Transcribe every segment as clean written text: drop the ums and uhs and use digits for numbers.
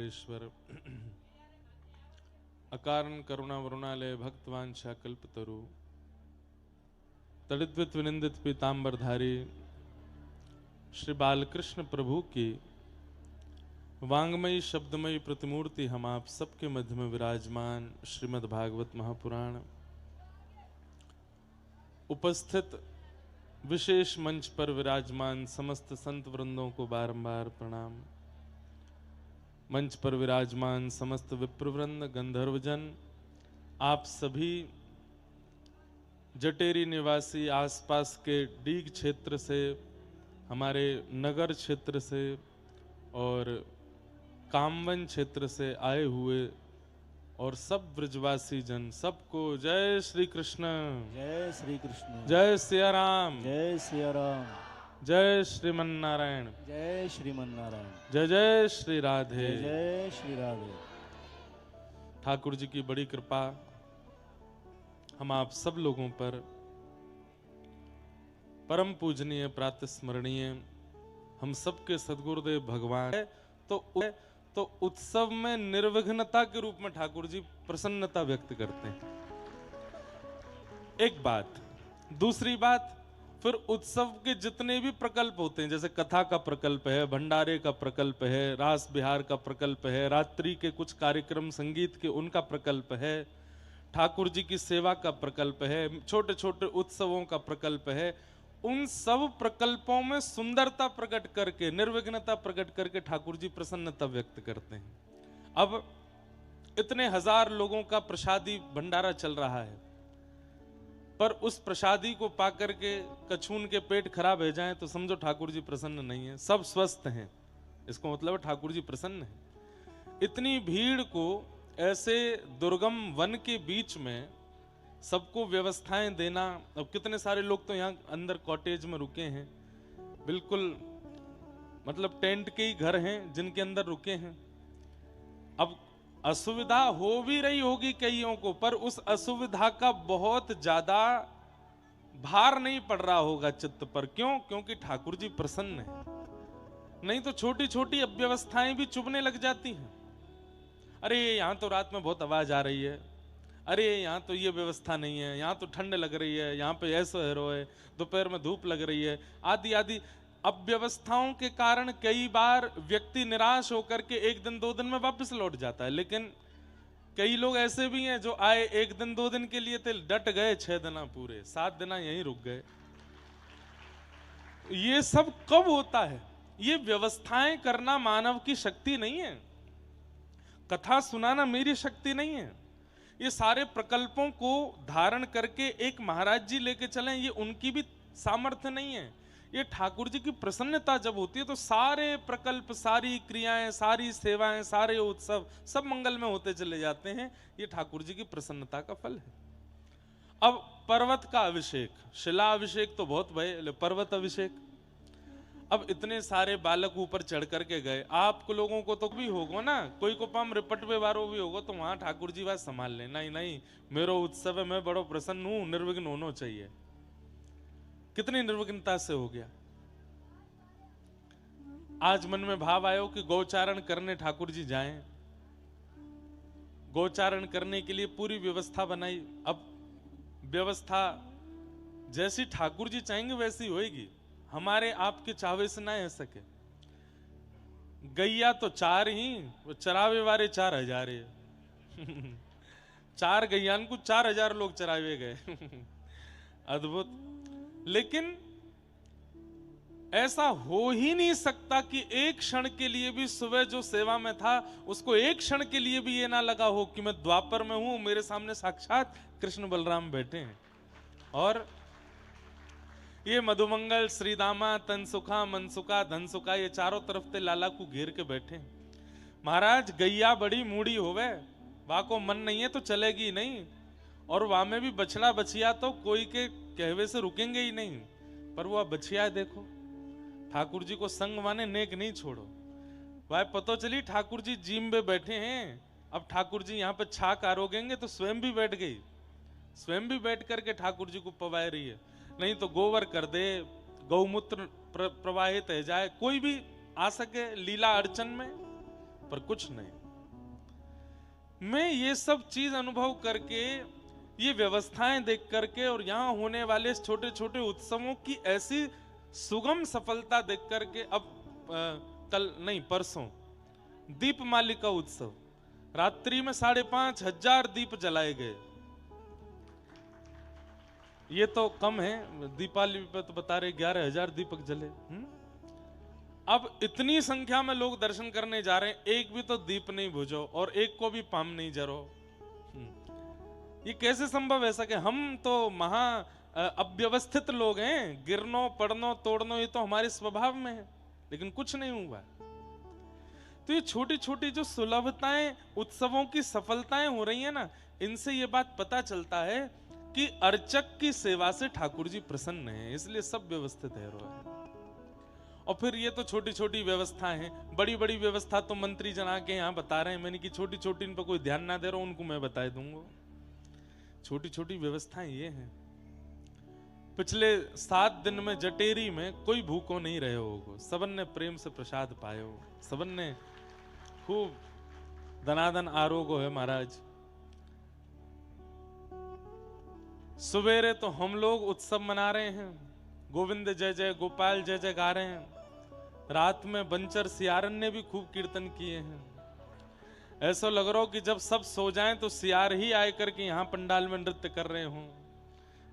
मंगलेश्वर अकारण करुणा वरुणालय भक्तवांछा कल्पतरु तड़िद्वित विनिंदित पीतांबरधारी श्री बालकृष्ण प्रभु की वांगमयी शब्दमयी प्रतिमूर्ति हम आप सबके मध्य में विराजमान श्रीमद् भागवत महापुराण उपस्थित विशेष मंच पर विराजमान समस्त संत वृंदों को बारंबार प्रणाम। मंच पर विराजमान समस्त विप्रवृंद गंधर्वजन, आप सभी जटेरी निवासी आसपास के डीग क्षेत्र से, हमारे नगर क्षेत्र से और कामवन क्षेत्र से आए हुए और सब ब्रजवासी जन, सबको जय श्री कृष्ण, जय श्री कृष्ण, जय सिया राम, जय सिया राम, जय श्रीमन नारायण, जय श्रीमन नारायण, जय जय श्री राधे, जय श्री राधे। ठाकुर जी की बड़ी कृपा हम आप सब लोगों पर, परम पूजनीय प्रातस्मरणीय हम सबके सद्गुरुदेव भगवान है। तो उत्सव में निर्विघ्नता के रूप में ठाकुर जी प्रसन्नता व्यक्त करते हैं। एक बात। दूसरी बात, फिर उत्सव के जितने भी प्रकल्प होते हैं, जैसे कथा का प्रकल्प है, भंडारे का प्रकल्प है, रास बिहार का प्रकल्प है, रात्रि के कुछ कार्यक्रम संगीत के उनका प्रकल्प है, ठाकुर जी की सेवा का प्रकल्प है, छोटे छोटे उत्सवों का प्रकल्प है, उन सब प्रकल्पों में सुंदरता प्रकट करके, निर्विघ्नता प्रकट करके ठाकुर जी प्रसन्नता व्यक्त करते हैं। अब इतने हजार लोगों का प्रसादी भंडारा चल रहा है, पर उस प्रसादी को पाकर के कछून के पेट खराब हो जाएं तो समझो ठाकुर जी प्रसन्न नहीं है। सब स्वस्थ हैं, इसको मतलब ठाकुर जी प्रसन्न हैं। इतनी भीड़ को ऐसे दुर्गम वन के बीच में सबको व्यवस्थाएं देना। अब कितने सारे लोग तो यहाँ अंदर कॉटेज में रुके हैं, बिल्कुल मतलब टेंट के ही घर हैं जिनके अंदर रुके हैं। अब असुविधा हो भी रही होगी कईयों को, पर उस असुविधा का बहुत ज्यादा भार नहीं पड़ रहा होगा चित्त पर। क्यों? क्योंकि ठाकुर जी प्रसन्न है। नहीं तो छोटी छोटी अव्यवस्थाएं भी चुभने लग जाती हैं। अरे यहां तो रात में बहुत आवाज आ रही है, अरे यहाँ तो ये व्यवस्था नहीं है, यहाँ तो ठंड लग रही है, यहाँ पे ऐसा है, दोपहर में धूप लग रही है, आदि आदि अव्यवस्थाओं के कारण कई बार व्यक्ति निराश होकर के एक दिन दो दिन में वापस लौट जाता है। लेकिन कई लोग ऐसे भी हैं जो आए एक दिन दो दिन के लिए थे, डट गए 6 दिन पूरे, 7 दिन यहीं रुक गए। ये सब कब होता है? ये व्यवस्थाएं करना मानव की शक्ति नहीं है, कथा सुनाना मेरी शक्ति नहीं है। ये सारे प्रकल्पों को धारण करके एक महाराज जी लेके चलें, ये उनकी भी सामर्थ्य नहीं है। ये ठाकुर जी की प्रसन्नता जब होती है तो सारे प्रकल्प, सारी क्रियाएं, सारी सेवाएं, सारे उत्सव सब मंगल में होते चले जाते हैं। ये ठाकुर जी की प्रसन्नता का फल है। अब पर्वत का अभिषेक, शिला अभिषेक तो बहुत भय, पर्वत अभिषेक। अब इतने सारे बालक ऊपर चढ़ करके गए, आप लोगों को तो भी होगा ना, कोई को पाम रिपटवे वारो भी होगा, तो वहां ठाकुर जी बात संभाल ले। नहीं नहीं, मेरो उत्सव है, मैं बड़ो प्रसन्न हूं, निर्विघ्न होना चाहिए। कितनी निर्विघ्नता से हो गया। आज मन में भाव आयो कि गौचारण करने ठाकुर जी जाएं। गौचारण करने के लिए पूरी व्यवस्था बनाई। अब व्यवस्था जैसी ठाकुर जी चाहेंगे वैसी होएगी, हमारे आपके चावे से ना रह सके। गैया तो 4 ही, वो चरावे वाले 4000 है। 4 गैयान को 4000 लोग चरावे गए। अद्भुत। लेकिन ऐसा हो ही नहीं सकता कि एक क्षण के लिए भी सुबह जो सेवा में था उसको एक क्षण के लिए भी ये ना लगा हो कि मैं द्वापर में हूं, मेरे सामने साक्षात कृष्ण बलराम बैठे हैं। और ये मधुमंगल, श्रीदामा, तनसुखा, मनसुखा, धनसुखा, ये चारों तरफ से लाला को घेर के बैठे हैं। महाराज गैया बड़ी मूड़ी होवे, वहां को मन नहीं है तो चलेगी नहीं, और वहां में भी बछड़ा बछिया तो कोई के कहवे से रुकेंगे ही नहीं। पर वो बछिया देखो, ठाकुर जी को संग माने नेक नहीं छोड़ो। वह पतो चली ठाकुर जी जीम पे बैठे हैं। अब ठाकुर जी यहाँ पे छाक आरोगेंगे तो स्वयं भी बैठ गई, स्वयं भी बैठ करके ठाकुर जी को पवाए रही है। नहीं तो गोबर कर दे, गौमूत्र प्रवाहित है जाए, कोई भी आ सके लीला अर्चन में। पर कुछ नहीं। मैं ये सब चीज अनुभव करके, ये व्यवस्थाएं देख करके और यहाँ होने वाले छोटे छोटे उत्सवों की ऐसी सुगम सफलता देख करके, अब कल नहीं परसों दीपमालिका उत्सव, रात्रि में 5,500 दीप जलाए गए। ये तो कम है, दीपावली पे तो बता रहे 11,000 दीपक जले। अब इतनी संख्या में लोग दर्शन करने जा रहे हैं, एक भी तो दीप नहीं बुझो और एक को भी पाम नहीं जरो। ये कैसे संभव है सके? हम तो महा अव्यवस्थित लोग हैं, गिरनो पड़नो तोड़नो ये तो हमारे स्वभाव में है, लेकिन कुछ नहीं हुआ। तो ये छोटी छोटी जो सुलभताएं, उत्सवों की सफलताएं हो रही है ना, इनसे ये बात पता चलता है कि अर्चक की सेवा से ठाकुर जी प्रसन्न हैं, इसलिए सब व्यवस्थित है। और फिर ये तो छोटी छोटी व्यवस्थाएं हैं, बड़ी बड़ी व्यवस्था तो मंत्री जन आके यहाँ बता रहे हैं, मैंने कि छोटी छोटी इन पर कोई ध्यान ना दे रहा, उनको मैं बता दूंगा। छोटी छोटी व्यवस्थाएं ये हैं। पिछले 7 दिन में जटेरी में कोई भूखो नहीं रहे होगो, सबन ने प्रेम से प्रसाद पायो, सबन ने खूब दनादन आरोग्य है महाराज। सवेरे तो हम लोग उत्सव मना रहे हैं, गोविंद जय जय गोपाल जय जय गा रहे हैं। रात में बंचर सियारन ने भी खूब कीर्तन किए हैं। ऐसा लग रहा हो कि जब सब सो जाएं तो सियार ही आए करके यहाँ पंडाल में नृत्य कर रहे हों।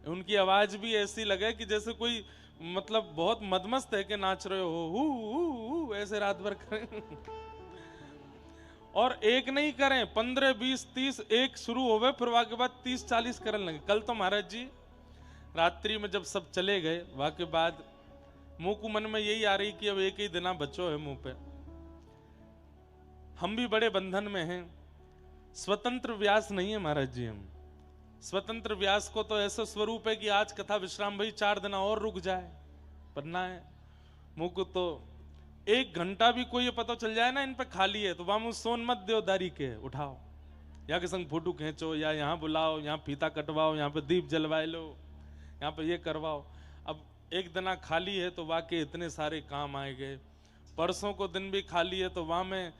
उनकी आवाज भी ऐसी लगे कि जैसे कोई मतलब बहुत मदमस्त है कि नाच रहे हो, ऐसे रात भर करें। और एक नहीं करें, 15, 20, 30 एक शुरू हो गए, फिर वहां के बाद 30-40 करने लगे। कल तो महाराज जी रात्रि में जब सब चले गए, वहां के बाद मुंह को मन में यही आ रही कि अब एक ही दिन बचो है मुंह पे। हम भी बड़े बंधन में हैं, स्वतंत्र व्यास नहीं है महाराज जी। हम स्वतंत्र व्यास को तो ऐसा स्वरूप है कि आज कथा विश्राम भाई 4 दिन और रुक जाए, पर ना है। मुंह को तो 1 घंटा भी कोई पता चल जाए ना इन पे खाली है, तो वामू सोन मत देवदारी के उठाओ, या के संग फोटो खींचो, या यहाँ बुलाओ, यहाँ फीता कटवाओ, यहाँ पे दीप जलवाए लो, यहाँ पे ये करवाओ। अब 1 दिन खाली है तो वाकई इतने सारे काम आए गए। परसों को दिन भी खाली है तो वहां में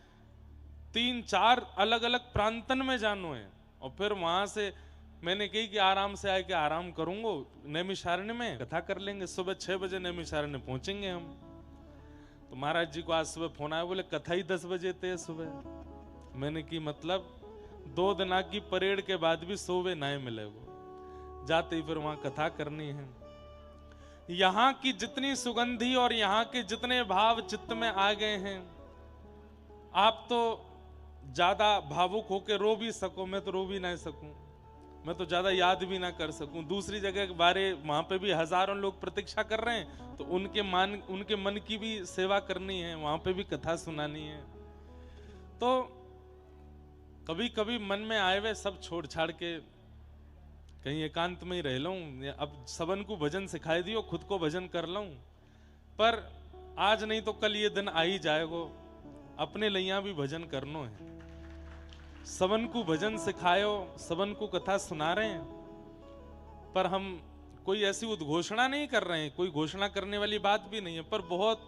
3-4 अलग अलग प्रांतन में जानो है, और फिर वहां से मैंने कही कि आराम से आए कि आराम करूंगा, नैमिषारण्य में कथा कर लेंगे। सुबह 6 बजे नैमिषारण्य पहुंचेंगे हम। तो महाराज जी को आज सुबह फोन आया, बोले कथा ही 10 बजे थे सुबह। मैंने की मतलब 2 दिन की परेड के बाद भी सोवे ना मिले वो, जाते ही फिर वहां कथा करनी है। यहाँ की जितनी सुगंधी और यहाँ के जितने भाव चित्त में आ गए हैं, आप तो ज्यादा भावुक होके रो भी सको, मैं तो रो भी ना सकूं, मैं तो ज्यादा याद भी ना कर सकूं। दूसरी जगह के बारे वहां पे भी हजारों लोग प्रतीक्षा कर रहे हैं, तो उनके मन की भी सेवा करनी है, वहां पे भी कथा सुनानी है। तो कभी कभी मन में आए हुए सब छोड़ छाड़ के कहीं एकांत में ही रह लूं। अब सबन को भजन सिखाई दियो, खुद को भजन कर लूं, पर आज नहीं तो कल ये दिन आ ही जाएगो, अपने लिया भी भजन करनो है। सबन को भजन सिखायो, सबन को कथा सुना रहे हैं, पर हम कोई ऐसी उद्घोषणा नहीं कर रहे हैं, कोई घोषणा करने वाली बात भी नहीं है, पर बहुत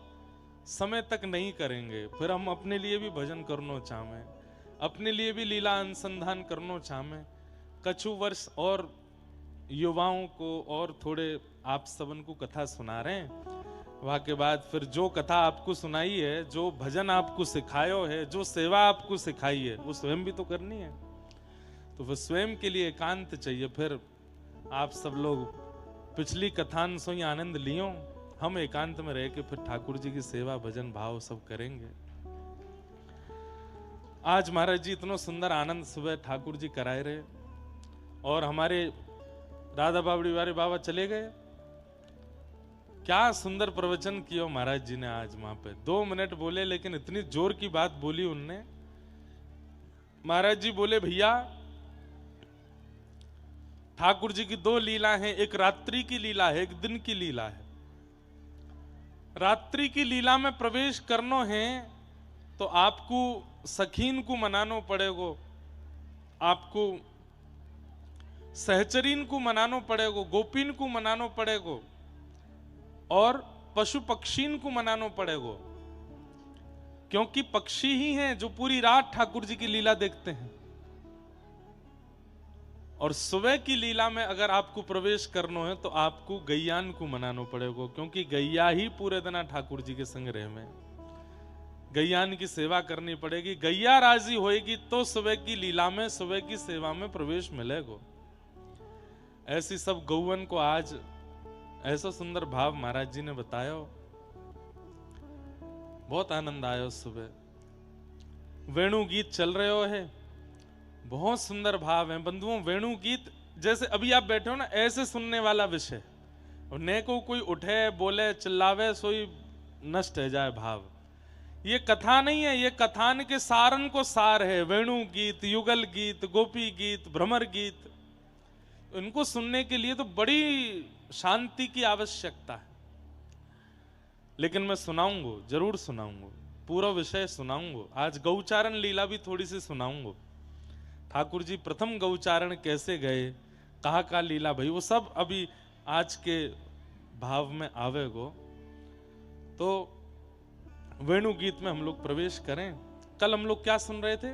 समय तक नहीं करेंगे। फिर हम अपने लिए भी भजन करनो चाहें, अपने लिए भी लीला अनुसंधान करनो चाहें। कछु वर्ष और युवाओं को और थोड़े आप सबन को कथा सुना रहे हैं, वहां के बाद फिर जो कथा आपको सुनाई है, जो भजन आपको सिखायो है, जो सेवा आपको सिखाई है, वो स्वयं भी तो करनी है। तो फिर स्वयं के लिए एकांत चाहिए। फिर आप सब लोग पिछली कथान से ही आनंद लियो, हम एकांत में रह के फिर ठाकुर जी की सेवा भजन भाव सब करेंगे। आज महाराज जी इतना सुंदर आनंद सुबह ठाकुर जी कराए रहे, और हमारे राधा बावड़ी वाले बाबा चले गए। क्या सुंदर प्रवचन किया महाराज जी ने आज वहां पे। 2 मिनट बोले, लेकिन इतनी जोर की बात बोली उनने। महाराज जी बोले, भैया ठाकुर जी की 2 लीला हैं, एक रात्रि की लीला है, एक दिन की लीला है। रात्रि की लीला में प्रवेश करनो है तो आपको सखीन को मनानो पड़ेगो, आपको सहचरीन को मनानो पड़ेगो, गोपीन को मनानो पड़ेगो, और पशु पक्षीन को मनानो पड़ेगो। क्योंकि पक्षी ही हैं जो पूरी रात ठाकुर जी की लीला देखते हैं। और सुबह की लीला में अगर आपको प्रवेश करना है तो आपको गैयान को मनाना पड़ेगा, क्योंकि गैया ही पूरे दिन ठाकुर जी के संग रहे में, गैयान की सेवा करनी पड़ेगी। गैया राजी होएगी तो सुबह की लीला में, सुबह की सेवा में प्रवेश मिलेगा। ऐसी सब गौवन को आज ऐसा सुंदर भाव महाराज जी ने बताया, बहुत आनंद आया। सुबह वेणु गीत चल रहे हो है, बहुत सुंदर भाव है बंधुओं। वेणु गीत जैसे अभी आप बैठे हो ना, ऐसे सुनने वाला विषय, और न को कोई उठे बोले चिल्लावे सोई नष्ट है जाए भाव। ये कथा नहीं है, ये कथान के सारन को सार है। वेणु गीत, युगल गीत, गोपी गीत, भ्रमर गीत, इनको सुनने के लिए तो बड़ी शांति की आवश्यकता है। लेकिन मैं सुनाऊंगा, जरूर सुनाऊंगा, पूरा विषय सुनाऊंगा। आज गौचारण लीला भी थोड़ी सी सुनाऊंगा। ठाकुर जी प्रथम गौचारण कैसे गए, कहा का लीला भाई, वो सब अभी आज के भाव में आवेगो। तो वेणु गीत में हम लोग प्रवेश करें। कल हम लोग क्या सुन रहे थे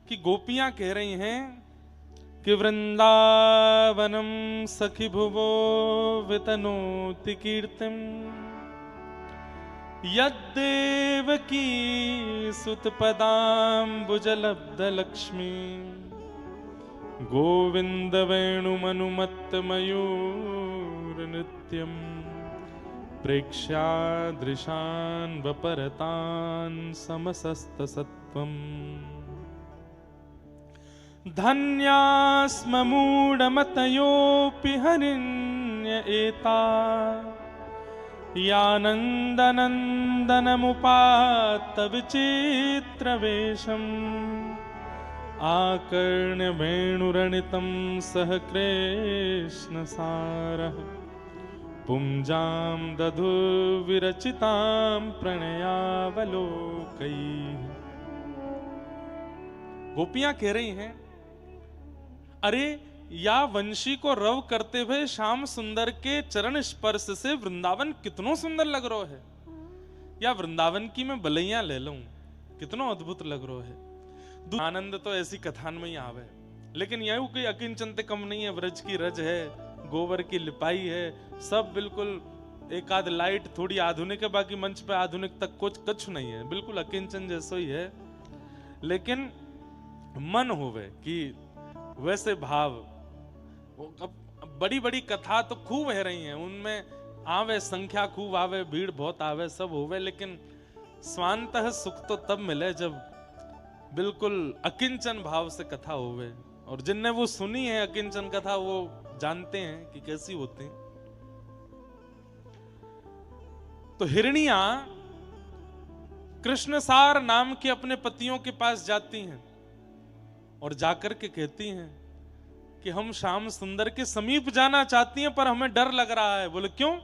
कि गोपियां कह रही हैं कि वृंदावनम सखी भुवो वितनोति कीर्तिम यद्देवकी सुतपदाम्बुजलब्ध लक्ष्मी गोविंद वेणुमनुमत्त मयूर नृत्यम प्रेक्ष्यादृशान् वपरतान् समसस्त सत्वम् धन्यास्म मूढमतयोऽपि हरिण्य एता यानन्दनन्दनमुपात्त विचित्रवेशम् आकर्ण्य वेणुरणितं सह कृष्णसारः पुंजां दधु विरचितां प्रणयावलोकैः। गोपियां कह रही हैं, अरे या वंशी को रव करते हुए श्याम सुंदर के चरण स्पर्श से वृंदावन कितनो सुंदर लग रहा है, या वृंदावन की मैं बलैया ले लूं, कितनो अद्भुत लग रहा है। आनंद तो ऐसी कथान में ही आवे, लेकिन यह कोई अकिंचन ते कम नहीं है। व्रज की रज है, गोबर की लिपाई है, सब बिल्कुल एक आध लाइट थोड़ी आधुनिक है, बाकी मंच पे आधुनिक तक कुछ नहीं है, बिल्कुल अकिंचन जैसा ही है। लेकिन मन होवे कि वैसे भाव, बड़ी बड़ी कथा तो खूब है रही हैं, उनमें आवे संख्या खूब आवे, भीड़ बहुत आवे, सब होवे, लेकिन स्वांतः सुख तो तब मिले जब बिल्कुल अकिंचन भाव से कथा होवे। और जिनने वो सुनी है अकिंचन कथा, वो जानते हैं कि कैसी होती। तो हिरनिया कृष्णसार नाम के अपने पतियों के पास जाती हैं और जाकर के कहती हैं कि हम श्याम सुंदर के समीप जाना चाहती हैं, पर हमें डर लग रहा है। बोले क्यों?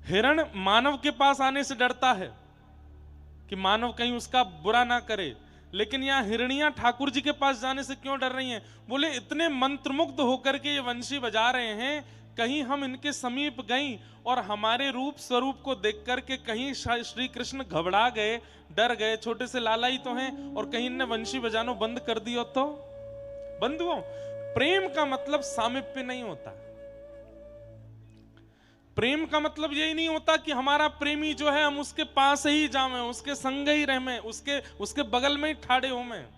हिरण मानव के पास आने से डरता है कि मानव कहीं उसका बुरा ना करे, लेकिन यहां हिरणियां ठाकुर जी के पास जाने से क्यों डर रही हैं? बोले इतने मंत्रमुग्ध होकर के ये वंशी बजा रहे हैं, कहीं हम इनके समीप गई और हमारे रूप स्वरूप को देख करके कहीं श्री कृष्ण घबरा गए, डर गए, छोटे से लाला ही तो हैं, और कहीं इनने वंशी बजाना बंद कर दिया तो? बंधुओं, प्रेम का मतलब सामीप्य नहीं होता। प्रेम का मतलब यही नहीं होता कि हमारा प्रेमी जो है हम उसके पास ही जावें, उसके संग ही रहें, उसके बगल में ही ठाड़े हो में।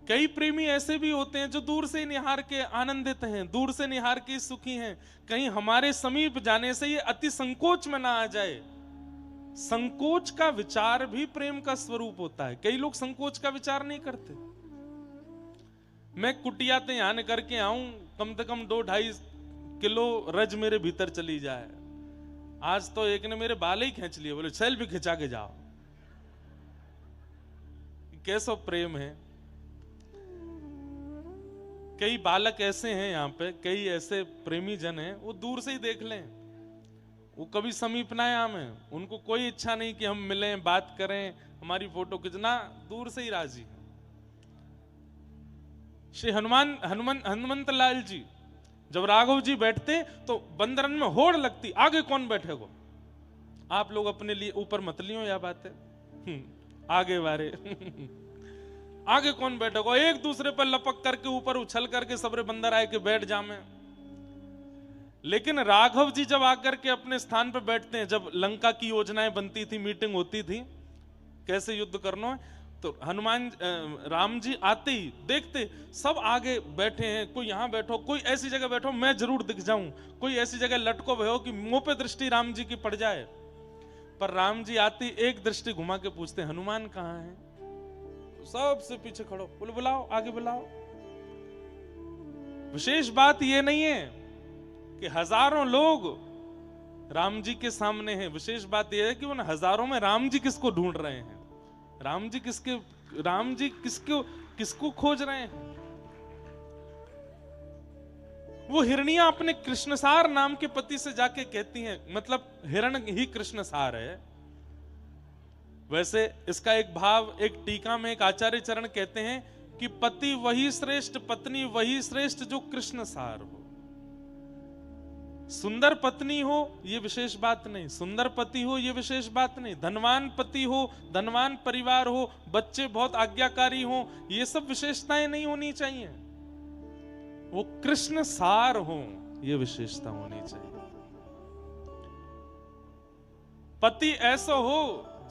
कई प्रेमी ऐसे भी होते हैं जो दूर से निहार के आनंदित हैं, दूर से निहार के सुखी हैं, कहीं हमारे समीप जाने से ये अति संकोच में ना आ जाए। संकोच का विचार भी प्रेम का स्वरूप होता है। कई लोग संकोच का विचार नहीं करते। मैं कुटिया ते यहाँ करके आऊं, कम से कम 2-2.5 किलो रज मेरे भीतर चली जाए। आज तो एक ने मेरे बाल ही खींच लिए, बोले चल भी खिंचा के जाओ। कैसा प्रेम है। कई बालक ऐसे हैं यहाँ पे, कई ऐसे प्रेमी जन हैं, वो दूर से ही देख लें, वो कभी समीप ना आए हमें, उनको कोई इच्छा नहीं कि हम मिलें, बात करें, हमारी फोटो खींचना, दूर से ही राजी। श्री हनुमंत लाल जी जब राघव जी बैठते तो बंदरन में होड़ लगती, आगे कौन बैठेगा, आप लोग अपने लिए ऊपर मत लियो यह बात है। आगे बारे आगे कौन बैठेगा, एक दूसरे पर लपक करके ऊपर उछल करके सबरे बंदर आए के बैठ जामे। लेकिन राघव जी जब आकर के अपने स्थान पर बैठते हैं, जब लंका की योजनाएं बनती थी, मीटिंग होती थी कैसे युद्ध करना है, तो हनुमान राम जी आते ही देखते सब आगे बैठे हैं, कोई यहां बैठो, कोई ऐसी जगह बैठो मैं जरूर दिख जाऊं, कोई ऐसी जगह लटको भयो कि मुंह पे दृष्टि राम जी की पड़ जाए। पर राम जी आते एक दृष्टि घुमा के पूछते हनुमान कहां है, सबसे पीछे खड़ो, बोले बुलाओ, आगे बुलाओ। विशेष बात यह नहीं है कि हजारों लोग राम जी के सामने हैं, विशेष बात यह है कि उन हजारों में राम जी किसको ढूंढ रहे हैं, राम जी किसको खोज रहे हैं। वो हिरनियां अपने कृष्णसार नाम के पति से जाके कहती हैं, मतलब हिरण ही कृष्णसार है। वैसे इसका एक भाव एक टीका में एक आचार्य चरण कहते हैं कि पति वही श्रेष्ठ, पत्नी वही श्रेष्ठ जो कृष्णसार हो। सुंदर पत्नी हो ये विशेष बात नहीं, सुंदर पति हो ये विशेष बात नहीं, धनवान पति हो, धनवान परिवार हो, बच्चे बहुत आज्ञाकारी हो, ये सब विशेषताएं नहीं होनी चाहिए। वो कृष्ण सार हो ये विशेषता होनी चाहिए। पति ऐसा हो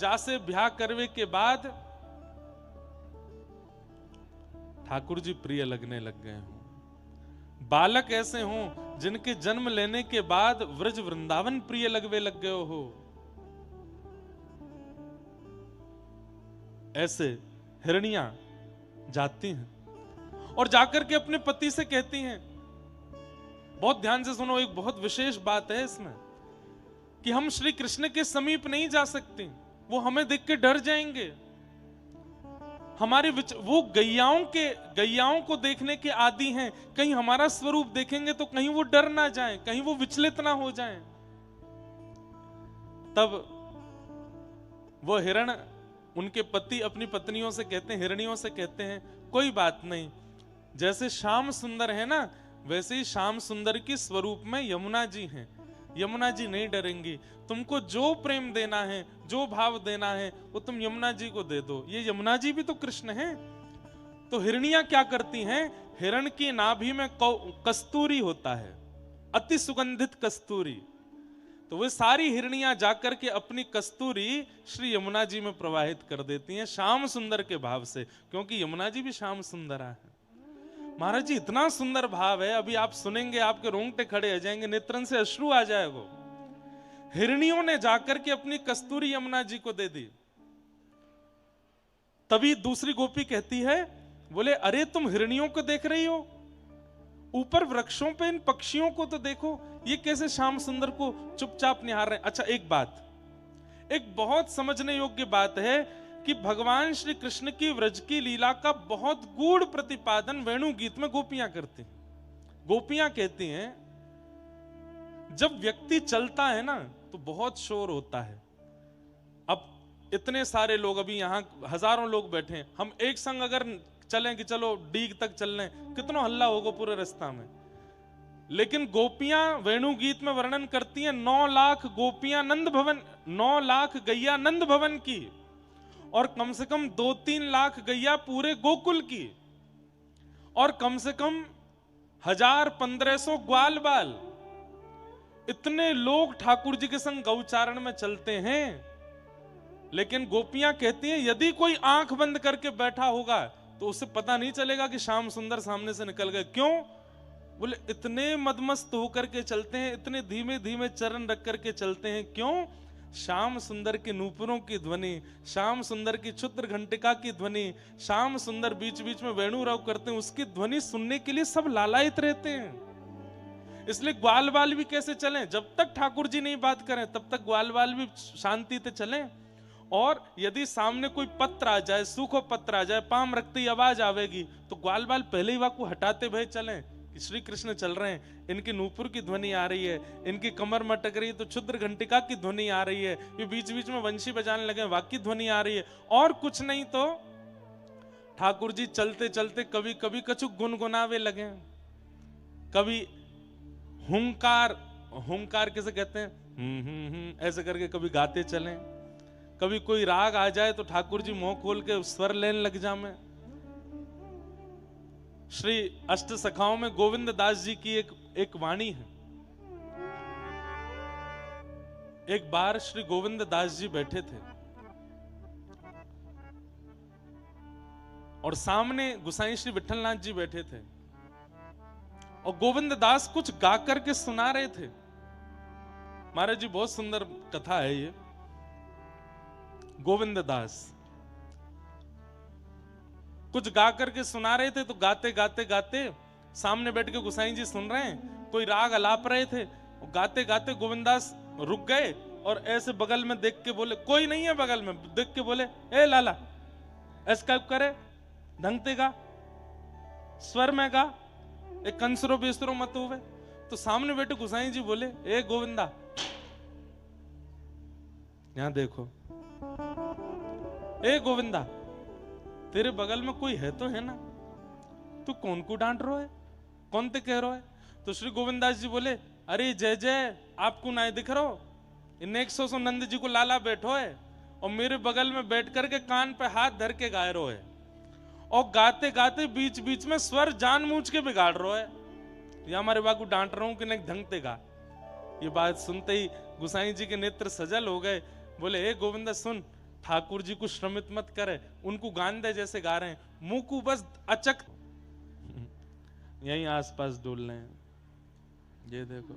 जासे ब्याह करवे के बाद ठाकुर जी प्रिय लगने लग गए हो, बालक ऐसे हों जिनके जन्म लेने के बाद व्रज वृंदावन प्रिय लगवे लग गए हो। ऐसे हिरनियां जाती हैं और जाकर के अपने पति से कहती हैं, बहुत ध्यान से सुनो, एक बहुत विशेष बात है इसमें कि हम श्री कृष्ण के समीप नहीं जा सकते, वो हमें देख के डर जाएंगे। हमारे वो गैयाओं को देखने के आदी हैं, कहीं हमारा स्वरूप देखेंगे तो कहीं वो डर ना जाएं, कहीं वो विचलित ना हो जाएं। तब वो हिरण उनके पति अपनी पत्नियों से कहते हैं, हिरणियों से कहते हैं, कोई बात नहीं, जैसे श्याम सुंदर है ना वैसे ही श्याम सुंदर के स्वरूप में यमुना जी हैं, यमुना जी नहीं डरेंगी, तुमको जो प्रेम देना है, जो भाव देना है वो तुम यमुना जी को दे दो, ये यमुना जी भी तो कृष्ण हैं। तो हिरनियां क्या करती हैं, हिरण की नाभि में कस्तूरी होता है, अति सुगंधित कस्तूरी, तो वे सारी हिरनियां जाकर के अपनी कस्तूरी श्री यमुना जी में प्रवाहित कर देती हैं श्याम सुंदर के भाव से, क्योंकि यमुना जी भी श्याम सुंदरा है। महाराज जी इतना सुंदर भाव है, अभी आप सुनेंगे आपके रोंगटे खड़े हो जाएंगे, नेत्रन से अश्रु आ जाएगा। हिरनियों ने जाकर के अपनी कस्तूरी यमुना जी को दे दी। तभी दूसरी गोपी कहती है, बोले अरे तुम हिरनियों को देख रही हो, ऊपर वृक्षों पे इन पक्षियों को तो देखो, ये कैसे श्याम सुंदर को चुपचाप निहार रहे हैं। अच्छा एक बात, एक बहुत समझने योग्य बात है कि भगवान श्री कृष्ण की व्रज की लीला का बहुत गूढ़ प्रतिपादन वेणु गीत में गोपियां करती हैं। गोपियां कहती हैं जब व्यक्ति चलता है ना तो बहुत शोर होता है। अब इतने सारे लोग, अभी यहां हजारों लोग बैठे हैं, हम एक संग अगर चलें कि चलो डीग तक चल रहे, कितना हल्ला होगा पूरे रास्ता में। लेकिन गोपियां वेणु गीत में वर्णन करती हैं 9 लाख गोपियां नंद भवन, 9 लाख गैया नंद भवन की, और कम से कम 2-3 लाख गैया पूरे गोकुल की, और कम से कम 1000-1500 ग्वाल बाल, इतने लोग ठाकुर जी के संग गौचारण में चलते हैं। लेकिन गोपियां कहती हैं यदि कोई आंख बंद करके बैठा होगा तो उसे पता नहीं चलेगा कि श्याम सुंदर सामने से निकल गए। क्यों? बोले इतने मदमस्त होकर के चलते हैं, इतने धीमे धीमे चरण रख करके चलते हैं। क्यों? श्याम सुंदर के नूपुरों की ध्वनि, श्याम सुंदर की क्षुद्र घंटिका की ध्वनि, श्याम सुंदर बीच बीच में वेणु राव करते हैं, उसकी ध्वनि सुनने के लिए सब लालायित रहते हैं। इसलिए ग्वाल बाल भी कैसे चलें, जब तक ठाकुर जी नहीं बात करें तब तक ग्वाल बाल भी शांति से चलें। और यदि सामने कोई पत्र आ जाए, सूखो पत्र आ जाए, पाम रखते ही आवाज आवेगी, तो ग्वाल बाल पहले ही वाको हटाते भय चलें कि श्री कृष्ण चल रहे हैं, इनकी नूपुर की ध्वनि आ रही है, इनकी कमर मटक रही है तो क्षुद्र घंटिका की ध्वनि आ रही है, ये बीच बीच में वंशी बजाने लगे वाक्य ध्वनि आ रही है, और कुछ नहीं तो ठाकुर जी चलते चलते कभी कभी कछु गुनगुनावे लगे, कभी हुंकार, हुंकार किसे कहते हैं, ऐसे करके कभी गाते चलें। कभी कोई राग आ जाए तो ठाकुर जी मुंह खोल के स्वर लेने लग जाए। श्री अष्ट सखाओं में गोविंद दास जी की एक वाणी है। एक बार श्री गोविंद दास जी बैठे थे और सामने गुसाई श्री विठलनाथ जी बैठे थे और गोविंद दास कुछ गा करके सुना रहे थे। महाराज जी बहुत सुंदर कथा है ये। गोविंद दास कुछ गा करके सुना रहे थे तो गाते गाते गाते सामने बैठ के गुसाई जी सुन रहे हैं, कोई राग अलाप रहे थे। गाते गाते गोविंद दास रुक गए और ऐसे बगल में देख के बोले, कोई नहीं है बगल में, देख के बोले, ए लाला ऐसा करे, ढंग से गा, स्वर में गा, एक कंसरो बेसरो मत हुए। तो सामने बैठे गुसाई जी बोले, ए गोविंदा यहां देखो, ए गोविंदा तेरे बगल में कोई है तो है ना, तू कौन को डांट रहा है, कौन ते कह रहा है। तो श्री गोविंदास जी बोले, अरे जय जय आपको ना दिख रहा, इन 100 नंद जी को लाला बैठो है और मेरे बगल में बैठ करके कान पे हाथ धर के गा रहे है और गाते गाते बीच बीच में स्वर जानबूझ के बिगाड़ रहा है। या हमारे बाबू डांट रहा हूं कि नहीं, ढंग ते गा। ये बात सुनते ही गुसाई जी के नेत्र सजल हो गए। बोले, ए गोविंदा सुन, ठाकुर जी को श्रमित मत करे, उनको गान दे जैसे गा रहे हैं, मुंह को बस अचक यहीं आसपास डोल रहे हैं। ये देखो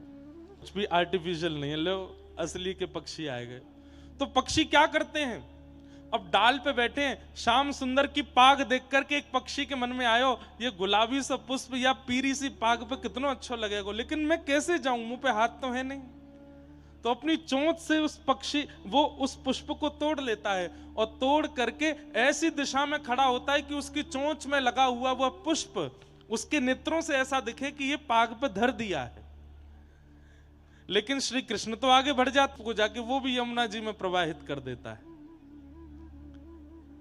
कुछ भी आर्टिफिशियल नहीं है, लो असली के पक्षी आए गए। तो पक्षी क्या करते हैं, अब डाल पे बैठे हैं, श्याम सुंदर की पाग देख करके एक पक्षी के मन में आयो, ये गुलाबी सा पुष्प या पीरी सी पाग पे कितना अच्छा लगेगा, लेकिन मैं कैसे जाऊं, मुंह पे हाथ तो है नहीं। तो अपनी चोंच से उस पक्षी वो उस पुष्प को तोड़ लेता है और तोड़ करके ऐसी दिशा में खड़ा होता है कि उसकी चोंच में लगा हुआ वह पुष्प उसके नेत्रों से ऐसा दिखे कि ये पाग पे धर दिया है। लेकिन श्री कृष्ण तो आगे बढ़ जाते को जाके वो भी यमुना जी में प्रवाहित कर देता है।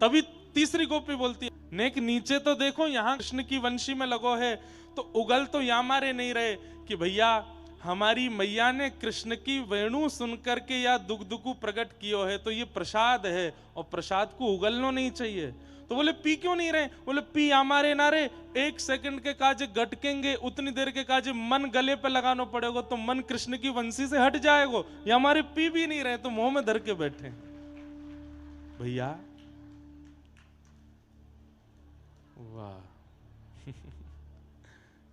तभी तीसरी गोपी बोलती है, नेक नीचे तो देखो, यहां कृष्ण की वंशी में लगो है, तो उगल तो या मारे नहीं रहे कि भैया हमारी मैया ने कृष्ण की वेणु सुनकर के या दुग्धकु प्रकट कियो है, तो ये प्रसाद है और प्रसाद को उगलना नहीं चाहिए। तो बोले पी क्यों नहीं रहे, बोले पी हमारे नारे, 1 सेकंड के काजे गटकेंगे, उतनी देर के काजे मन गले पे लगाना पड़ेगा, तो मन कृष्ण की वंशी से हट जाएगा। ये हमारे पी भी नहीं रहे तो मुंह में धर के बैठे। भैया वाह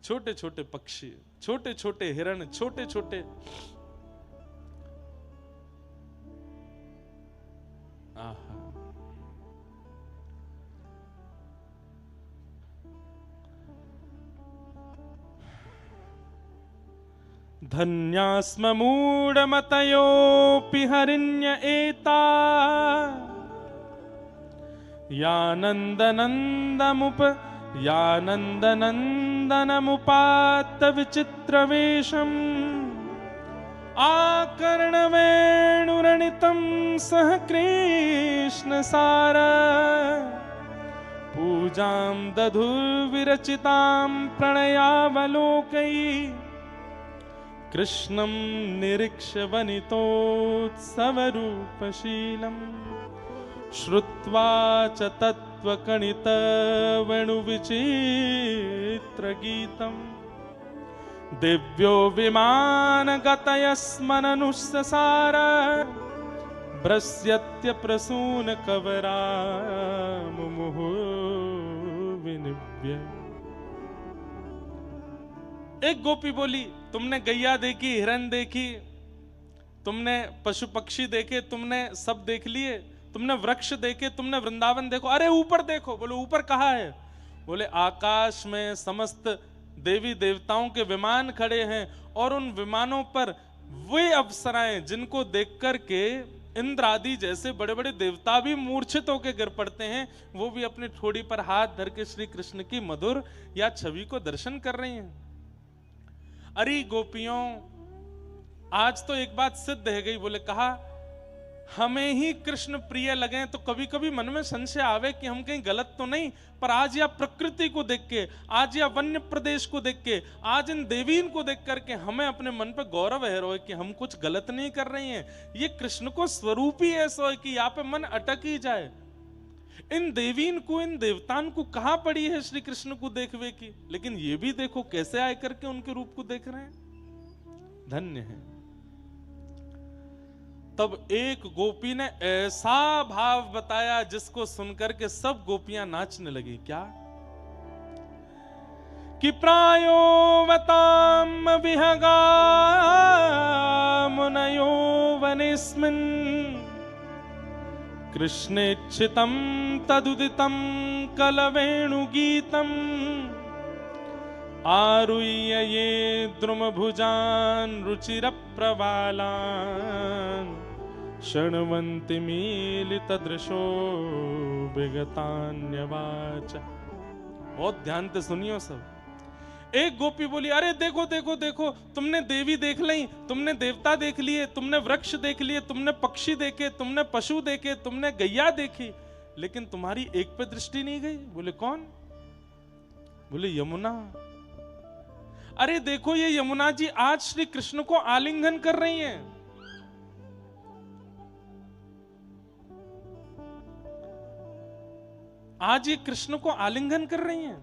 छोटे छोटे पक्षी, छोटे छोटे हिरण, छोटे छोटे आहा। धन्यास्म मूढमतयोऽपि हरिण्य एता यानन्दनन्दमुपात्त विचित्रवेशम् आकर्णवेणुरणितं सह कृष्णसार पूजां दधुर्विरचितां प्रणयावलोकैः कृष्णं निरीक्ष्य वनितोत्सवरूपशीलम् श्रुत्वा च तत्त्वकणितवेणुविचित्रगीतम् दिव्यो विमानगतयस्मननुससार भ्रस्यत्यप्रसूनकवरामुमुहुर्विनिव्य। एक गोपी बोली, तुमने गैया देखी, हिरन देखी, तुमने पशु पक्षी देखे, तुमने सब देख लिए, तुमने वृक्ष देखे, तुमने वृंदावन देखो, अरे ऊपर देखो। बोले ऊपर कहाँ है, बोले आकाश में समस्त देवी देवताओं के विमान खड़े हैं और उन विमानों पर वे अप्सराएं जिनको देख करके इंद्र आदि जैसे बड़े बड़े देवता भी मूर्छित होकर गिर पड़ते हैं, वो भी अपनी ठोड़ी पर हाथ धर के श्री कृष्ण की मधुर या छवि को दर्शन कर रही हैं। अरे गोपियों, आज तो एक बात सिद्ध है गई। बोले कहा हमें ही कृष्ण प्रिय लगे तो कभी कभी मन में संशय आवे कि हम कहीं गलत तो नहीं, पर आज या प्रकृति को देख के, आज या वन्य प्रदेश को देख के, आज इन देवीन को देख करके हमें अपने मन पे गौरव है रोए कि हम कुछ गलत नहीं कर रही हैं। ये कृष्ण को स्वरूप ही ऐसा है कि यहाँ पे मन अटक ही जाए। इन देवीन को, इन देवतान को कहां पड़ी है श्री कृष्ण को देखवे की, लेकिन ये भी देखो कैसे आए करके उनके रूप को देख रहे हैं। धन्य है। तब एक गोपी ने ऐसा भाव बताया जिसको सुनकर के सब गोपियां नाचने लगी। क्या कि प्रायो वताम विहगा मुनयो वनेस्मिन् कृष्णेच्छितं तदुदितं कलवेणुगीतम् आरुह्य ये द्रुमभुजान् रुचिरप्रवालान् शृण्वन्ति मीलितदृशो विगतान्यवाच। बहुत ध्यान से सुनियो सब। एक गोपी बोली, अरे देखो देखो देखो, तुमने देवी देख ली, तुमने देवता देख लिए, तुमने वृक्ष देख लिए, तुमने पक्षी देखे, तुमने पशु देखे, तुमने गैया देखी, लेकिन तुम्हारी एक पे दृष्टि नहीं गई। बोले कौन? बोले यमुना। अरे देखो ये यमुना जी आज श्री कृष्ण को आलिंगन कर रही हैं। आज ये कृष्ण को आलिंगन कर रही हैं।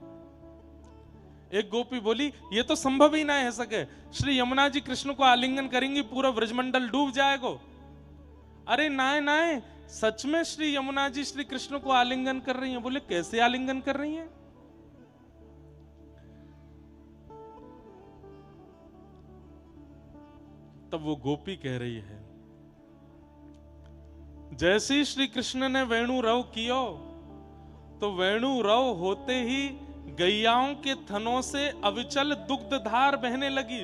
एक गोपी बोली, ये तो संभव ही ना है सके, श्री यमुना जी कृष्ण को आलिंगन करेंगी पूरा ब्रजमंडल डूब जाएगा। अरे नाय नाय, सच में श्री यमुना जी श्री कृष्ण को आलिंगन कर रही हैं। बोले कैसे आलिंगन कर रही हैं? तब वो गोपी कह रही है, जैसे ही श्री कृष्ण ने वेणु रव कियो तो वेणु रव होते ही गैयाओं के थनों से अविचल दुग्ध धार बहने लगी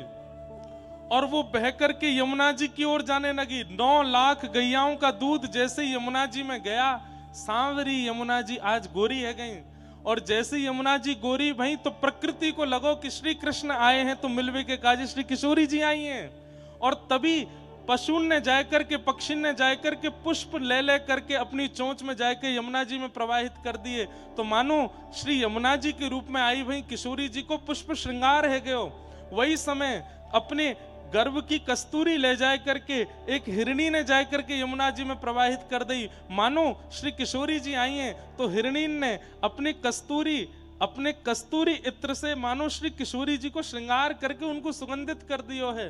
और वो बह करके यमुना जी की ओर जाने लगी। 9 लाख गैयाओं का दूध जैसे यमुना जी में गया, सांवरी यमुना जी आज गोरी है गई। और जैसे यमुना जी गोरी भई तो प्रकृति को लगो कि श्री कृष्ण आए हैं तो मिलवे के काजे श्री किशोरी जी आई हैं। और तभी पशु ने जाकर के, पक्षी ने जाकर के पुष्प ले ले करके अपनी चोंच में जाकर यमुना जी में प्रवाहित कर दिए। तो मानो श्री यमुना जी के रूप में आई हुई किशोरी जी को पुष्प श्रृंगार है गयो। वही समय अपने गर्भ की कस्तूरी ले जाए करके एक हिरणी ने जाए करके यमुना जी में प्रवाहित कर दी। मानो श्री किशोरी जी आई हैं तो हिरणी ने अपने कस्तूरी इत्र से मानो श्री किशोरी जी को श्रृंगार करके उनको सुगंधित कर दियो है।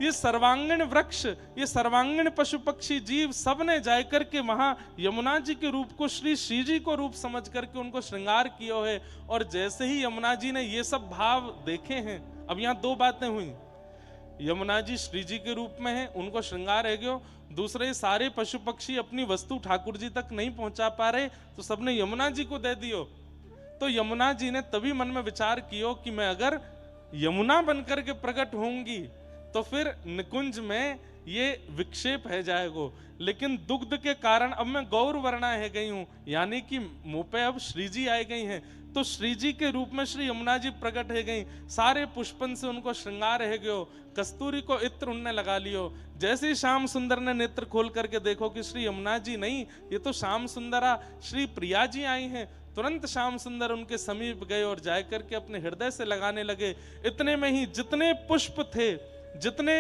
ये सर्वांगीण वृक्ष, ये सर्वांगीण पशु पक्षी जीव सब ने जाकर के वहां यमुना जी के रूप को श्री जी को रूप समझ करके उनको श्रृंगार किया है। और जैसे ही यमुना जी ने ये सब भाव देखे हैं, अब यहाँ 2 बातें हुई। यमुना जी श्री जी के रूप में है, उनको श्रृंगार है गयो। दूसरे सारे पशु पक्षी अपनी वस्तु ठाकुर जी तक नहीं पहुंचा पा रहे तो सबने यमुना जी को दे दियो। तो यमुना जी ने तभी मन में विचार किया कि मैं अगर यमुना बनकर के प्रकट होंगी तो फिर निकुंज में ये विक्षेप है जाएगो, लेकिन दुग्ध के कारण अब मैं गौर वर्णा है गई हूं, यानी कि मुंह पे अब श्री जी आई गई हैं। तो श्री जी के रूप में श्री यमुना जी प्रकट है गई। सारे पुष्पन से उनको श्रृंगार है गयो, कस्तूरी को इत्र उनने लगा लियो। जैसे ही श्याम सुंदर ने नेत्र खोल करके देखो कि श्री यमुना जी नहीं, ये तो श्याम सुंदरा श्री प्रिया जी आई हैं। तुरंत श्याम सुंदर उनके समीप गए और जाए करके अपने हृदय से लगाने लगे। इतने में ही जितने पुष्प थे, जितने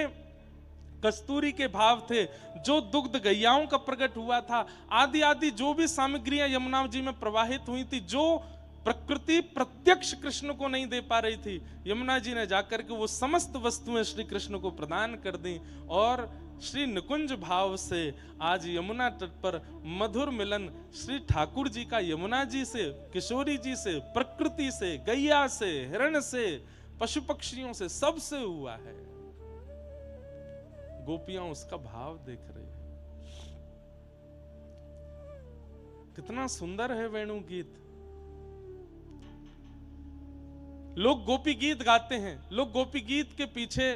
कस्तूरी के भाव थे, जो दुग्ध गैयाओं का प्रकट हुआ था, आदि आदि जो भी सामग्रियां यमुना जी में प्रवाहित हुई थी, जो प्रकृति प्रत्यक्ष कृष्ण को नहीं दे पा रही थी, यमुना जी ने जाकर के वो समस्त वस्तुएं श्री कृष्ण को प्रदान कर दी। और श्री निकुंज भाव से आज यमुना तट पर मधुर मिलन श्री ठाकुर जी का यमुना जी से, किशोरी जी से, प्रकृति से, गैया से, हिरण से, पशु पक्षियों से, सबसे हुआ है। गोपियां उसका भाव देख रही है। कितना सुंदर है वेणु गीत। लोग गोपी गीत गाते हैं, लोग गोपी गीत के पीछे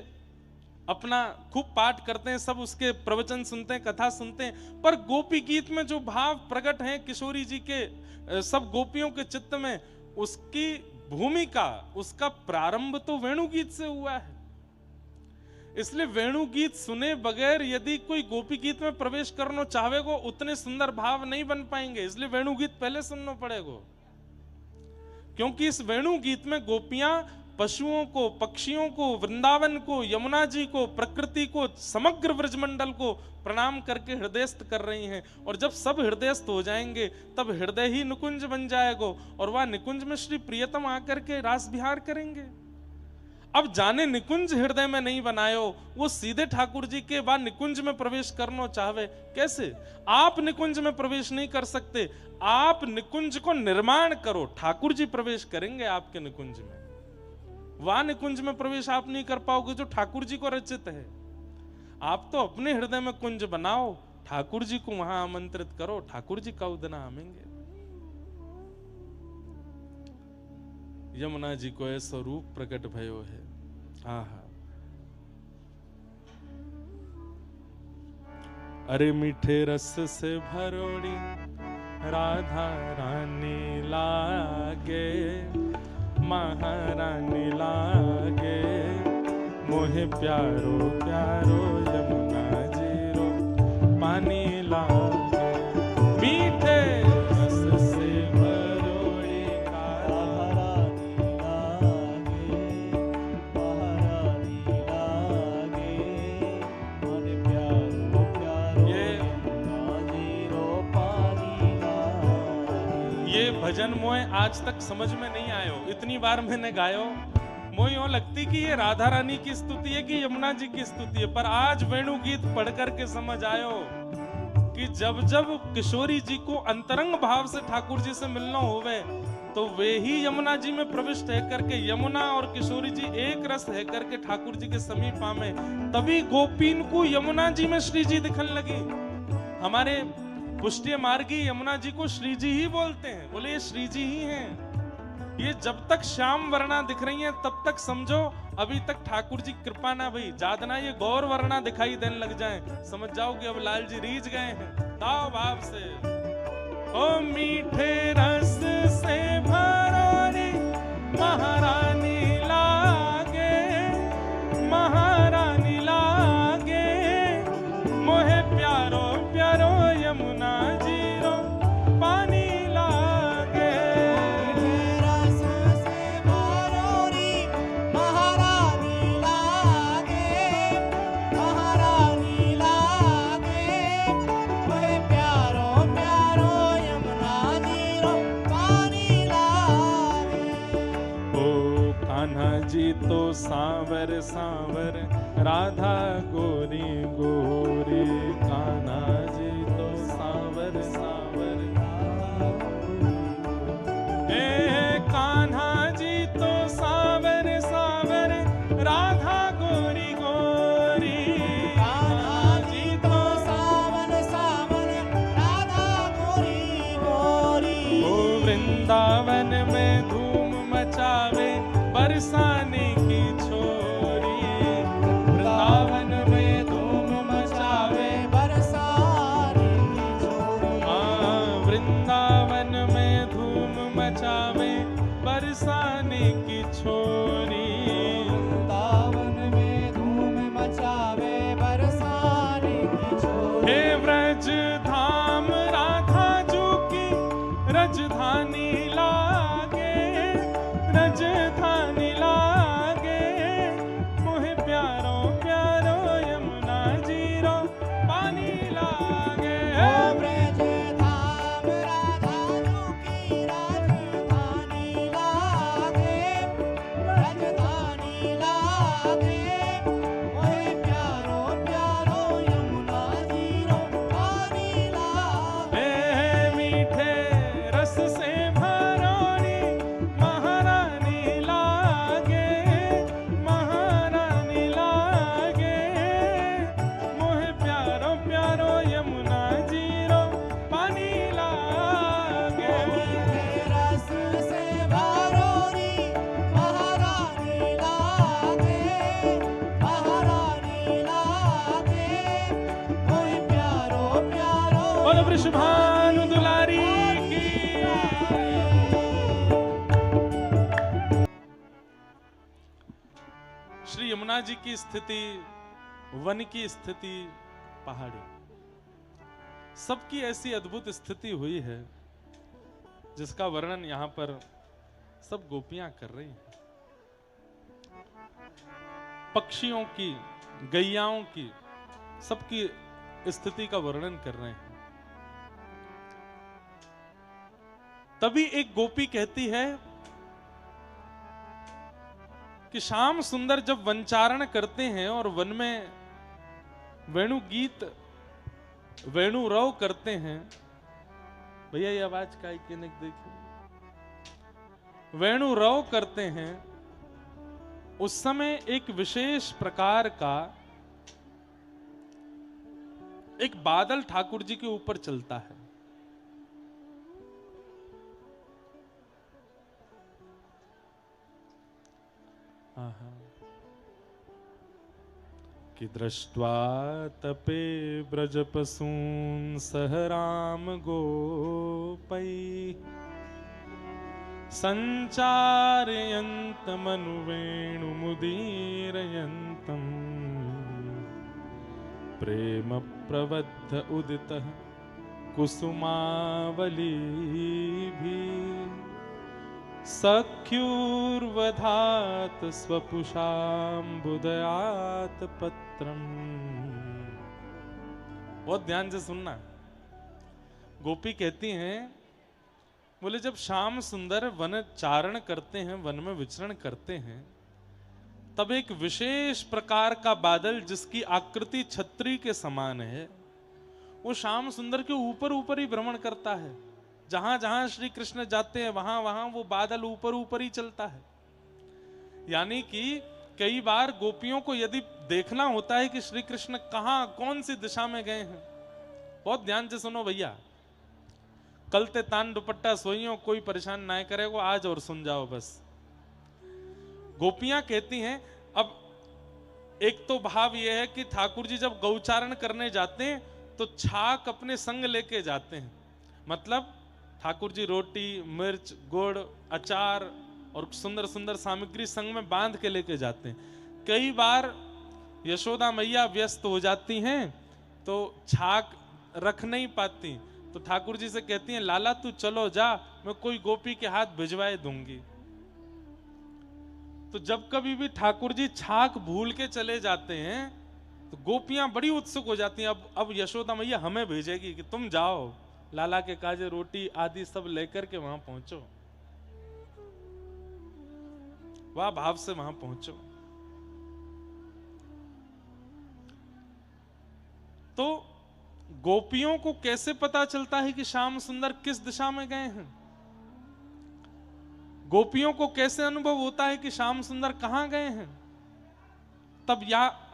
अपना खूब पाठ करते हैं, सब उसके प्रवचन सुनते हैं, कथा सुनते हैं, पर गोपी गीत में जो भाव प्रकट हैं किशोरी जी के, सब गोपियों के चित्त में, उसकी भूमिका, उसका प्रारंभ तो वेणु गीत से हुआ है। इसलिए वेणु गीत सुने बगैर यदि कोई गोपी गीत में प्रवेश करना चाहेगो उतने सुंदर भाव नहीं बन पाएंगे, इसलिए वेणु गीत पहले सुनना पड़ेगा। क्योंकि इस वेणु गीत में गोपियां पशुओं को, पक्षियों को, वृंदावन को, यमुना जी को, प्रकृति को, समग्र व्रजमंडल को प्रणाम करके हृदयस्थ कर रही हैं। और जब सब हृदयस्थ हो जाएंगे तब हृदय ही निकुंज बन जाएगा और वह निकुंज में श्री प्रियतम आकर के रास विहार करेंगे। अब जाने निकुंज हृदय में नहीं बनायो, वो सीधे ठाकुर जी के बाद निकुंज में प्रवेश करना चाहे कैसे? आप निकुंज में प्रवेश नहीं कर सकते, आप निकुंज को निर्माण करो, ठाकुर जी प्रवेश करेंगे आपके निकुंज में। वह निकुंज में प्रवेश आप नहीं कर पाओगे जो ठाकुर जी को रचित है। आप तो अपने हृदय में कुंज बनाओ, ठाकुर जी को वहां आमंत्रित करो, ठाकुर जी का उदना आमेंगे। यमुना जी को ऐसा रूप प्रकट भयो है। आहा, अरे मीठे रस से भरोड़ी राधा रानी लागे, महारानी लागे, मोहे प्यारो प्यारो यमुना जीरो पानी लागे। मीठे रस से भरोड़ी राधा रानी लागे, महारानी लागे, मन प्यारो प्यारो यमुना जीरो पानी लागे। ये भजन मोए आज तक समझ में नहीं आयो, इतनी बार मैंने गायो, मोए यूं लगती कि ये राधा रानी की स्तुति है कि यमुना जी की स्तुति है। पर आज वेणु गीत पढ़ करके समझ आयो कि जब जब किशोरी जी को अंतरंग भाव से ठाकुर जी से मिलना होवे तो वे ही यमुना जी में प्रविष्ट है करके, यमुना और किशोरी जी एक रस है करके ठाकुर जी के समीप आमे, तभी गोपीन को यमुना जी में श्री जी दिखने लगी। हमारे पुष्टि मार्गी यमुना जी को श्री जी ही बोलते हैं, बोले ये श्री जी ही हैं। ये जब तक श्याम वर्णा दिख रही हैं तब तक समझो अभी तक ठाकुर जी कृपा ना भई, जादना ये गौर वर्णा दिखाई देने लग जाए, समझ जाओ कि अब लाल जी रीझ गए हैं। ताव भाव से ओ मीठे रस से भरोरी महारानी लागे, महारानी लागे, मोहे प्यारो प्यारो यमुना जीरो पानी लागे। रस से भरोरी महारानी लागे, महारानी लागे, मोहे प्यारो प्यारो यमुना जीरो पानी लागे। ओ कान्हा जी तो सांवर सांवर, राधा गोरी गोरी, कान्हा जी तो सांवर सांवर, ए कान्हा जी तो सांवर सांवर, राधा गोरी गोरी, कान्हा जी तो सावन सावन, राधा गोरी गोरी। ओ वृंदावन में धूम मचावे बरसाने की छोरी, वृंदावन में धूम मचावे, बरसाने की छोरी। वृंदावन में धूम मचावे बरसाने की छोरी। वृंदावन में धूम मचावे बरसाने की छोरी। हे व्रज धाम राधा जू की रजधानी लागे, रजधानी लागे, मोहे प्यारो प्यारो यमुना जीरो पानी लागे। ओ ब्रज धाम राधा जू की राजधानी लागे, राजधानी लागे, ओए प्यारो प्यारो यमुना जीरो पानी लागे। हे मीठे रस से भरोड़ी महारानी लागे, महारानी लागे, मोहे प्यारो प्यारो यमुना जीरो पानी लागे। रस से भरोरी महारानी लागे, महारानी लागे, ओए प्यारो प्यारो बोलो वृषभानु दुलारी की। श्री यमुना जी की स्थिति वन की स्थिति पहाड़ी, सबकी ऐसी अद्भुत स्थिति हुई है जिसका वर्णन यहां पर सब गोपियां कर रही हैं। पक्षियों की, गैयाओं की, सबकी स्थिति का वर्णन कर रहे हैं। तभी एक गोपी कहती है कि श्याम सुंदर जब वनचारण करते हैं और वन में वेणु गीत, वेणु रव करते हैं। भैया ये आवाज का देखिए, वेणु रव करते हैं, उस समय एक विशेष प्रकार का एक बादल ठाकुर जी के ऊपर चलता है। कि दृष्ट्वा तपे ब्रजपसून् सह राम गोपै संचारयन्तमनुवेणुमुदीरयन्तम् प्रेम प्रबद्ध उदितः कुसुमावलीभिः सख्युर्वधात स्वपुषाम्बुदयात पत्रम। बहुत ध्यान से सुनना। गोपी कहती हैं, बोले जब श्याम सुंदर वन चारण करते हैं, वन में विचरण करते हैं, तब एक विशेष प्रकार का बादल जिसकी आकृति छतरी के समान है, वो श्याम सुंदर के ऊपर ऊपर ही भ्रमण करता है। जहां जहां श्री कृष्ण जाते हैं वहां वहां वो बादल ऊपर ऊपर ही चलता है। यानी कि कई बार गोपियों को यदि देखना होता है कि श्री कृष्ण कहां, कौन सी दिशा में गए हैं, बहुत ध्यान से सुनो भैया। कलते तान दुपट्टा सोइयों, कोई परेशान ना करेगो आज, और सुन जाओ बस। गोपियां कहती हैं, अब एक तो भाव यह है कि ठाकुर जी जब गौचारण करने जाते हैं तो छाक अपने संग लेके जाते हैं। मतलब ठाकुर जी रोटी, मिर्च, गुड़, अचार और सुंदर सुंदर सामग्री संग में बांध के लेके जाते हैं। कई बार यशोदा मैया व्यस्त हो जाती हैं तो छाक रख नहीं पाती, तो ठाकुर जी से कहती हैं, लाला तू चलो जा, मैं कोई गोपी के हाथ भिजवाए दूंगी। तो जब कभी भी ठाकुर जी छाक भूल के चले जाते हैं तो गोपियां बड़ी उत्सुक हो जाती हैं, अब यशोदा मैया हमें भेजेगी कि तुम जाओ, लाला के काजे रोटी आदि सब लेकर के वहां पहुंचो, वाह भाव से वहां पहुंचो। तो गोपियों को कैसे पता चलता है कि श्याम सुंदर किस दिशा में गए हैं? गोपियों को कैसे अनुभव होता है कि श्याम सुंदर कहां गए हैं? तब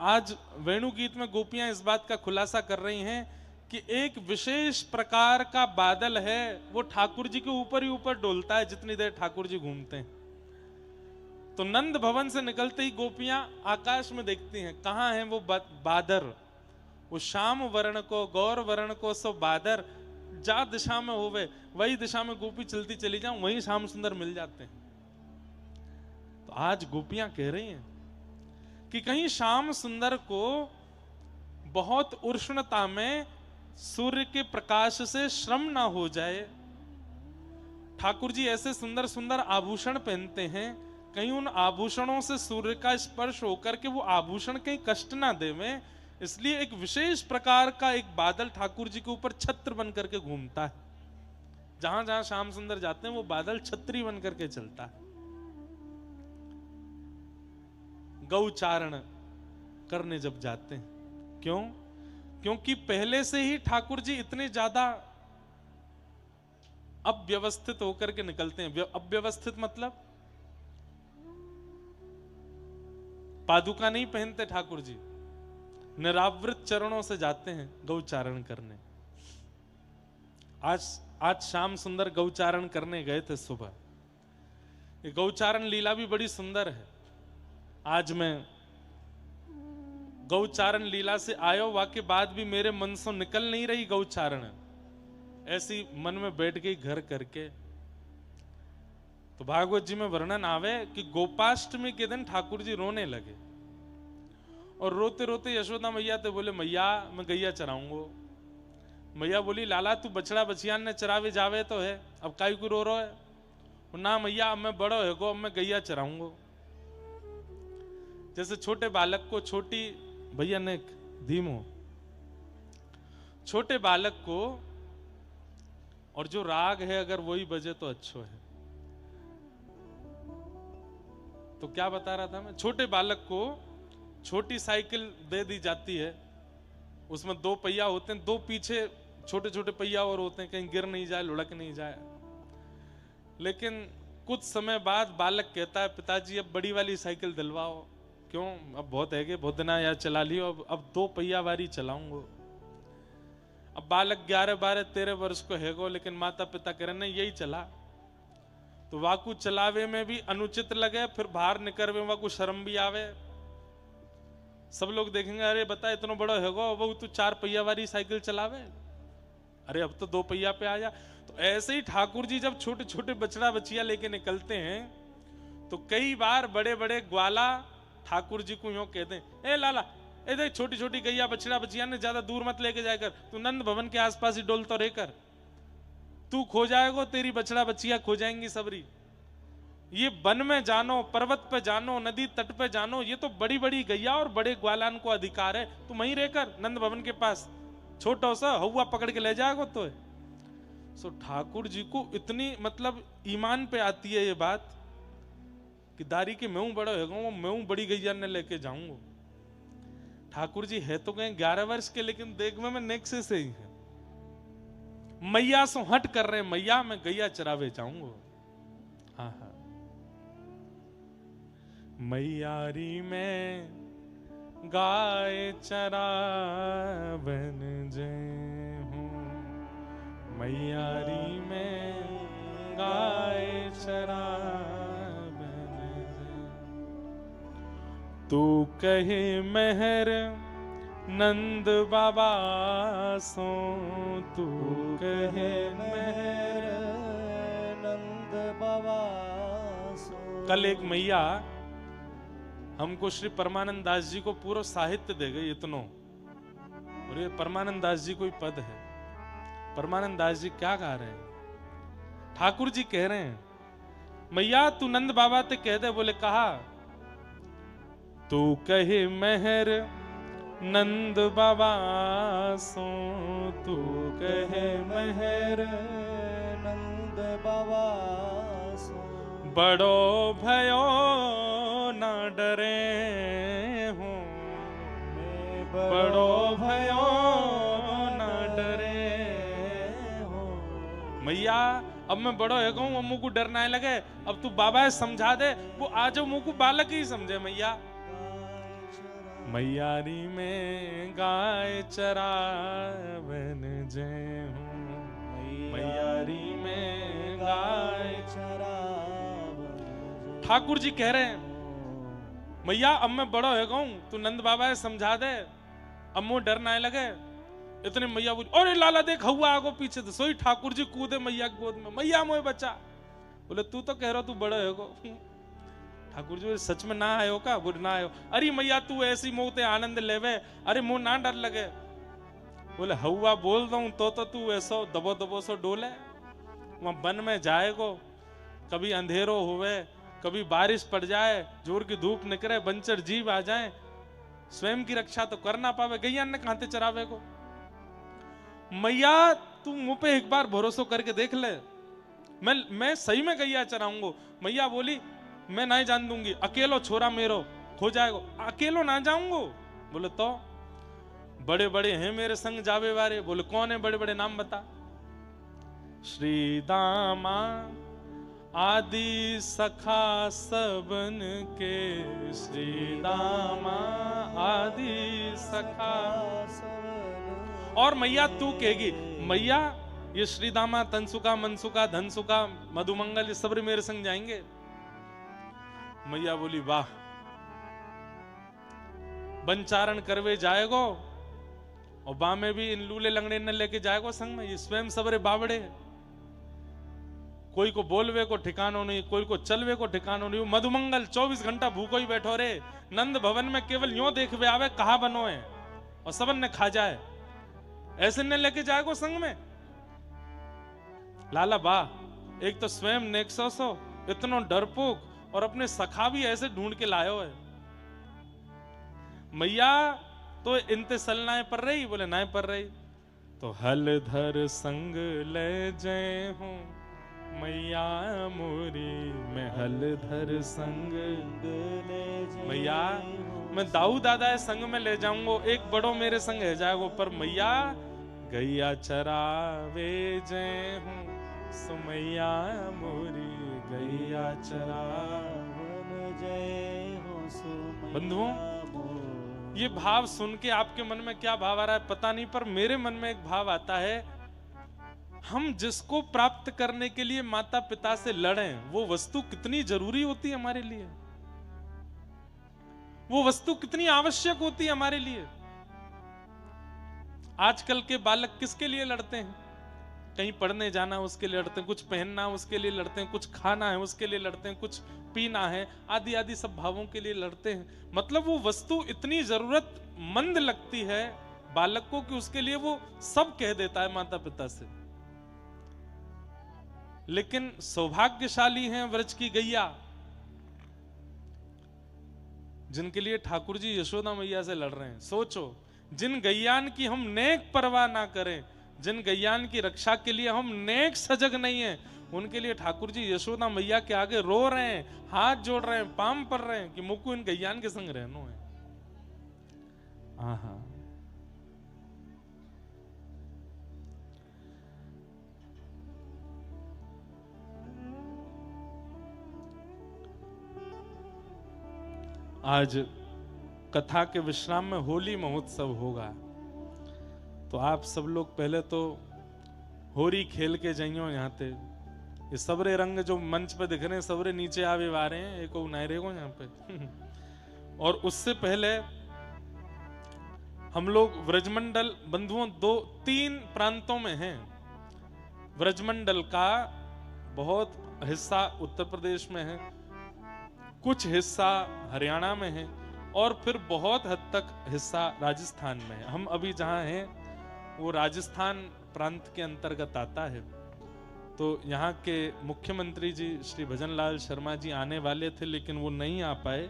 आज वेणु गीत में गोपियां इस बात का खुलासा कर रही हैं कि एक विशेष प्रकार का बादल है, वो ठाकुर जी के ऊपर ही ऊपर डोलता है जितनी देर ठाकुर जी घूमते हैं। तो नंद भवन से निकलते ही गोपियां आकाश में देखती हैं, कहां है वो बादर, वो श्याम वर्ण को, गौर वर्ण को सो बादर, जा दिशा में होवे वही दिशा में गोपी चलती चली जाऊं, वहीं श्याम सुंदर मिल जाते हैं। तो आज गोपियां कह रही हैं कि कहीं श्याम सुंदर को बहुत उष्णता में सूर्य के प्रकाश से श्रम ना हो जाए। ठाकुर जी ऐसे सुंदर सुंदर आभूषण पहनते हैं, कहीं उन आभूषणों से सूर्य का स्पर्श होकर के वो आभूषण कहीं कष्ट ना देवे, इसलिए एक विशेष प्रकार का एक बादल ठाकुर जी के ऊपर छत्र बन करके घूमता है। जहां जहां श्याम सुंदर जाते हैं वो बादल छत्री बन करके चलता है। गौचारण करने जब जाते हैं, क्यों? क्योंकि पहले से ही ठाकुर जी इतने ज्यादा अव्यवस्थित होकर के निकलते हैं। अव्यवस्थित मतलब पादुका नहीं पहनते ठाकुर जी, निरावृत चरणों से जाते हैं गौचारण करने। आज श्याम सुंदर गौचारण करने गए थे सुबह। ये गौचारण लीला भी बड़ी सुंदर है। आज मैं गौचारण लीला से आयो, वाके बाद भी मेरे मन से निकल नहीं रही गौचारण, ऐसी मन में बैठ गई घर करके। तो भागवत जी में वर्णन आवे कि गोपाष्टमी के दिन ठाकुर जी रोने लगे और रोते रोते यशोदा मैया तो बोले मैया मैं गैया चराऊंगो। मैया बोली लाला तू बछड़ा बछियान ने चरावे जावे तो है, अब काई को रो है। ना मैया अब मैं बड़ो है गो, अब मैं गैया चराऊंगो। जैसे छोटे बालक को छोटी भैया ने धीमो, छोटे बालक को और जो राग है अगर वही बजे तो अच्छो है। तो क्या बता रहा था मैं, छोटे बालक को छोटी साइकिल दे दी जाती है, उसमें 2 पहिया होते हैं, 2 पीछे छोटे छोटे पहिया और होते हैं, कहीं गिर नहीं जाए, लुढ़क नहीं जाए। लेकिन कुछ समय बाद बालक कहता है पिताजी अब बड़ी वाली साइकिल दिलवाओ। क्यों, अब बहुत है कि बहुत दिन यार चला लियो, अब 2 पहिया वाली चलाऊंगो। अब बालक 11, 12, 13 वर्ष को है गो, लेकिन माता पिता कह रहे नहीं यही चला। तो वाकू चलावे में भी अनुचित लगे, फिर बाहर निकल में वाकू शर्म भी आवे। सब लोग देखेंगे अरे बता इतना बड़ा है गो, वो तू 4 पहिया वाली साइकिल चलावे, अरे अब तो 2 पहिया पे आ जा। तो ऐसे ही ठाकुर जी जब छोटे छोटे बछड़ा बछिया लेके निकलते हैं तो कई बार बड़े बड़े ग्वाला ठाकुर जी को यूं कहते हैं, ए लाला ए देख छोटी छोटी गैया बछड़ा बछिया ने ज्यादा दूर मत लेके जाकर, तू नंद भवन के आसपास ही डोल तो रहकर, तू खो जाएगो तेरी बछड़ा बछिया खो जाएंगी सबरी। ये वन में जानो, पर्वत पे जानो, नदी तट पे जानो, ये तो बड़ी बड़ी गैया और बड़े ग्वालान को अधिकार है, तू वहीं रहकर नंद भवन के पास छोटा सा हवा पकड़ के ले जाएगो तो है। सो ठाकुर जी को इतनी मतलब ईमान पे आती है ये बात कि दारी के मैं बड़ा है, मैं बड़ी गैया ने लेके जाऊंगा। ठाकुर जी है तो कहीं 11 वर्ष के, लेकिन देख में नेक्से से ही है। मैया सो हट कर रहे, मैया मैं गैया चरावे जाऊंगा। हाँ हाँ, मैयारी में गाय चरावन जय हूँ, मैयारी में गाय चरावन जय। तू कहे मेहर नंद बाबा सो, तू कहे मेहर नंद बाबा सो। कल एक मैया हमको श्री परमानंद दास जी को पूरा साहित्य दे गई इतनो, और ये परमानंद दास जी कोई पद है। परमानंद दास जी क्या गा रहे हैं, ठाकुर जी कह रहे हैं मैया तू नंद बाबा ते कह दे। बोले कहा, तू कहे मेहर नंद बाबा सो, तू कहे मेहर नंद बाबा सो। बड़ो भयो ना डरे हूँ, बड़ो भयो ना डरे हूँ। मैया अब मैं बड़ो है कहूँ, अब मुझको डर ना लगे, अब तू बाबा है समझा दे, वो आज मुझको बालक ही समझे। मैया मैयारी में गाय चरावन जय हूँ, मैयारी में गाय चरावन। ठाकुर जी कह रहे हैं मैया अब मैं बड़ा हो गऊं, तू नंद बाबा है समझा दे, अब मुझे डर ना लगे। इतने मैया बोली अरे लाला देख हुआ आगो पीछे से, सोई ठाकुर जी कूदे मैया की गोद में, मैया मोए बच्चा। बोले तू तो कह रहा तू बड़ा होगो। ठाकुर जी सच में ना आयो का? बोले ना आयो। अरे मैया तू ऐसी मोते आनंद लेवे, अरे मुंह ना डर लगे। बोले हुआ बोल दू तो तू ऐसो दबो दबो सो डोले। वहां वन में जाएगो, कभी अंधेरो हुए, कभी बारिश पड़ जाए, जोर की धूप निकले, बंचर जीव आ जाए, स्वयं की रक्षा तो कर ना पावे, गैया ने कहां चरावे को। मैया तू मुंह पे एक बार भरोसा करके देख ले, मैं सही में गैया चराऊंगा। मैया बोली मैं नहीं जान दूंगी, अकेलो छोरा मेरो खो जाएगो, अकेलो ना जाऊंगो। बोले तो बड़े बड़े हैं मेरे संग जावे वाले। बोले कौन है बड़े बड़े नाम बता। श्री दामा आदि सखा सबन के, श्री दामा आदि सखा। और मैया तू कहेगी मैया ये श्रीदामा तनसुका मनसुका धनसुका मधुमंगल ये सब मेरे संग जाएंगे। मैया बोली वाह, बनचारण करवे जाएगो और बा में भी इन लूले लंगड़े न लेके जाएगो संग में, ये स्वयं सबरे बावड़े। कोई को बोलवे को ठिकानो नहीं, कोई को चलवे को ठिकानो नहीं। मधुमंगल 24 घंटा भूखो ही बैठो रे, नंद भवन में केवल यूं देखवे आवे कहा बनो है और सबन ने खा जाए, ऐसे ने लेके जाएगो संग में। लाला बा एक तो स्वयं नेक्सोसो इतनो डरपोक और अपने सखा भी ऐसे ढूंढ के लायो है। मैया तो इनते सलनाए पर रही, बोले नाए पर रही तो हलधर संग ले जय हूं मैया मोरी, मैं हलधर संग ले मैया मैं दाऊ दादा संग में ले जाऊंगो, एक बड़ो मेरे संग है जाएगो, पर मैया गैया चरावे जय हूं सुमैया मोरी, गैया चरावन जय हो सुमैया। बंधुओं, ये भाव सुन के आपके मन में क्या भाव आ रहा है पता नहीं, पर मेरे मन में एक भाव आता है, हम जिसको प्राप्त करने के लिए माता पिता से लड़ें, वो वस्तु कितनी जरूरी होती है हमारे लिए, वो वस्तु कितनी आवश्यक होती है हमारे लिए। आजकल के बालक किसके लिए लड़ते हैं? कहीं पढ़ने जाना उसके लिए लड़ते हैं, कुछ पहनना उसके लिए लड़ते हैं, कुछ खाना है उसके लिए लड़ते हैं, कुछ पीना है, आदि आदि सब भावों के लिए लड़ते हैं। मतलब वो वस्तु इतनी जरूरतमंद लगती है बालक को कि उसके लिए वो सब कह देता है माता पिता से। लेकिन सौभाग्यशाली हैं व्रज की गैया, जिनके लिए ठाकुर जी यशोदा मैया से लड़ रहे हैं। सोचो, जिन गैयान की हम नेक परवाह ना करें, जिन गैयान की रक्षा के लिए हम नेक सजग नहीं है, उनके लिए ठाकुर जी यशोदा मैया के आगे रो रहे हैं, हाथ जोड़ रहे हैं, पाम पर रहे हैं कि मुकु इन गैयान के संग रहनो है। आहा, आज कथा के विश्राम में होली महोत्सव होगा, तो आप सब लोग पहले तो होरी खेल के जाइयो। यहाँ पे ये सबरे रंग जो मंच पे दिख रहे हैं, सबरे नीचे आवे वारे हैं, एक नायरे को यहाँ पे और उससे पहले हम लोग व्रजमंडल बंधुओं 2-3 प्रांतों में हैं। व्रजमंडल का बहुत हिस्सा उत्तर प्रदेश में है, कुछ हिस्सा हरियाणा में है और फिर बहुत हद तक हिस्सा राजस्थान में है। हम अभी जहां हैं वो राजस्थान प्रांत के अंतर्गत आता है। तो यहाँ के मुख्यमंत्री जी श्री भजनलाल शर्मा जी आने वाले थे, लेकिन वो नहीं आ पाए,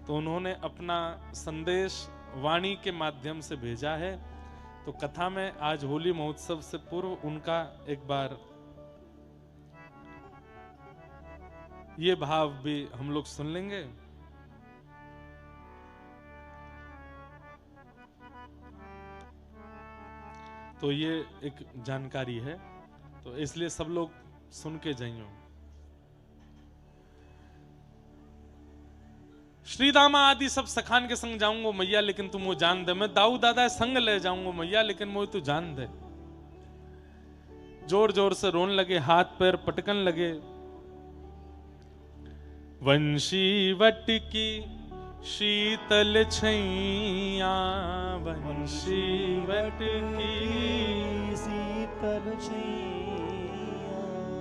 तो उन्होंने अपना संदेश वाणी के माध्यम से भेजा है। तो कथा में आज होली महोत्सव से पूर्व उनका एक बार ये भाव भी हम लोग सुन लेंगे। तो ये एक जानकारी है, तो इसलिए सब लोग सुन के जाइयो। श्री दामा आदि सब सखान के संग जाऊंगो मैया, लेकिन तुम वो जान दे। मैं दाऊ दादा संग ले जाऊंगो मैया, लेकिन वो तू जान दे। जोर जोर से रोन लगे, हाथ पैर पटकन लगे। वंशी वट की शीतल छैया, वंशी वट की शीतल छैया,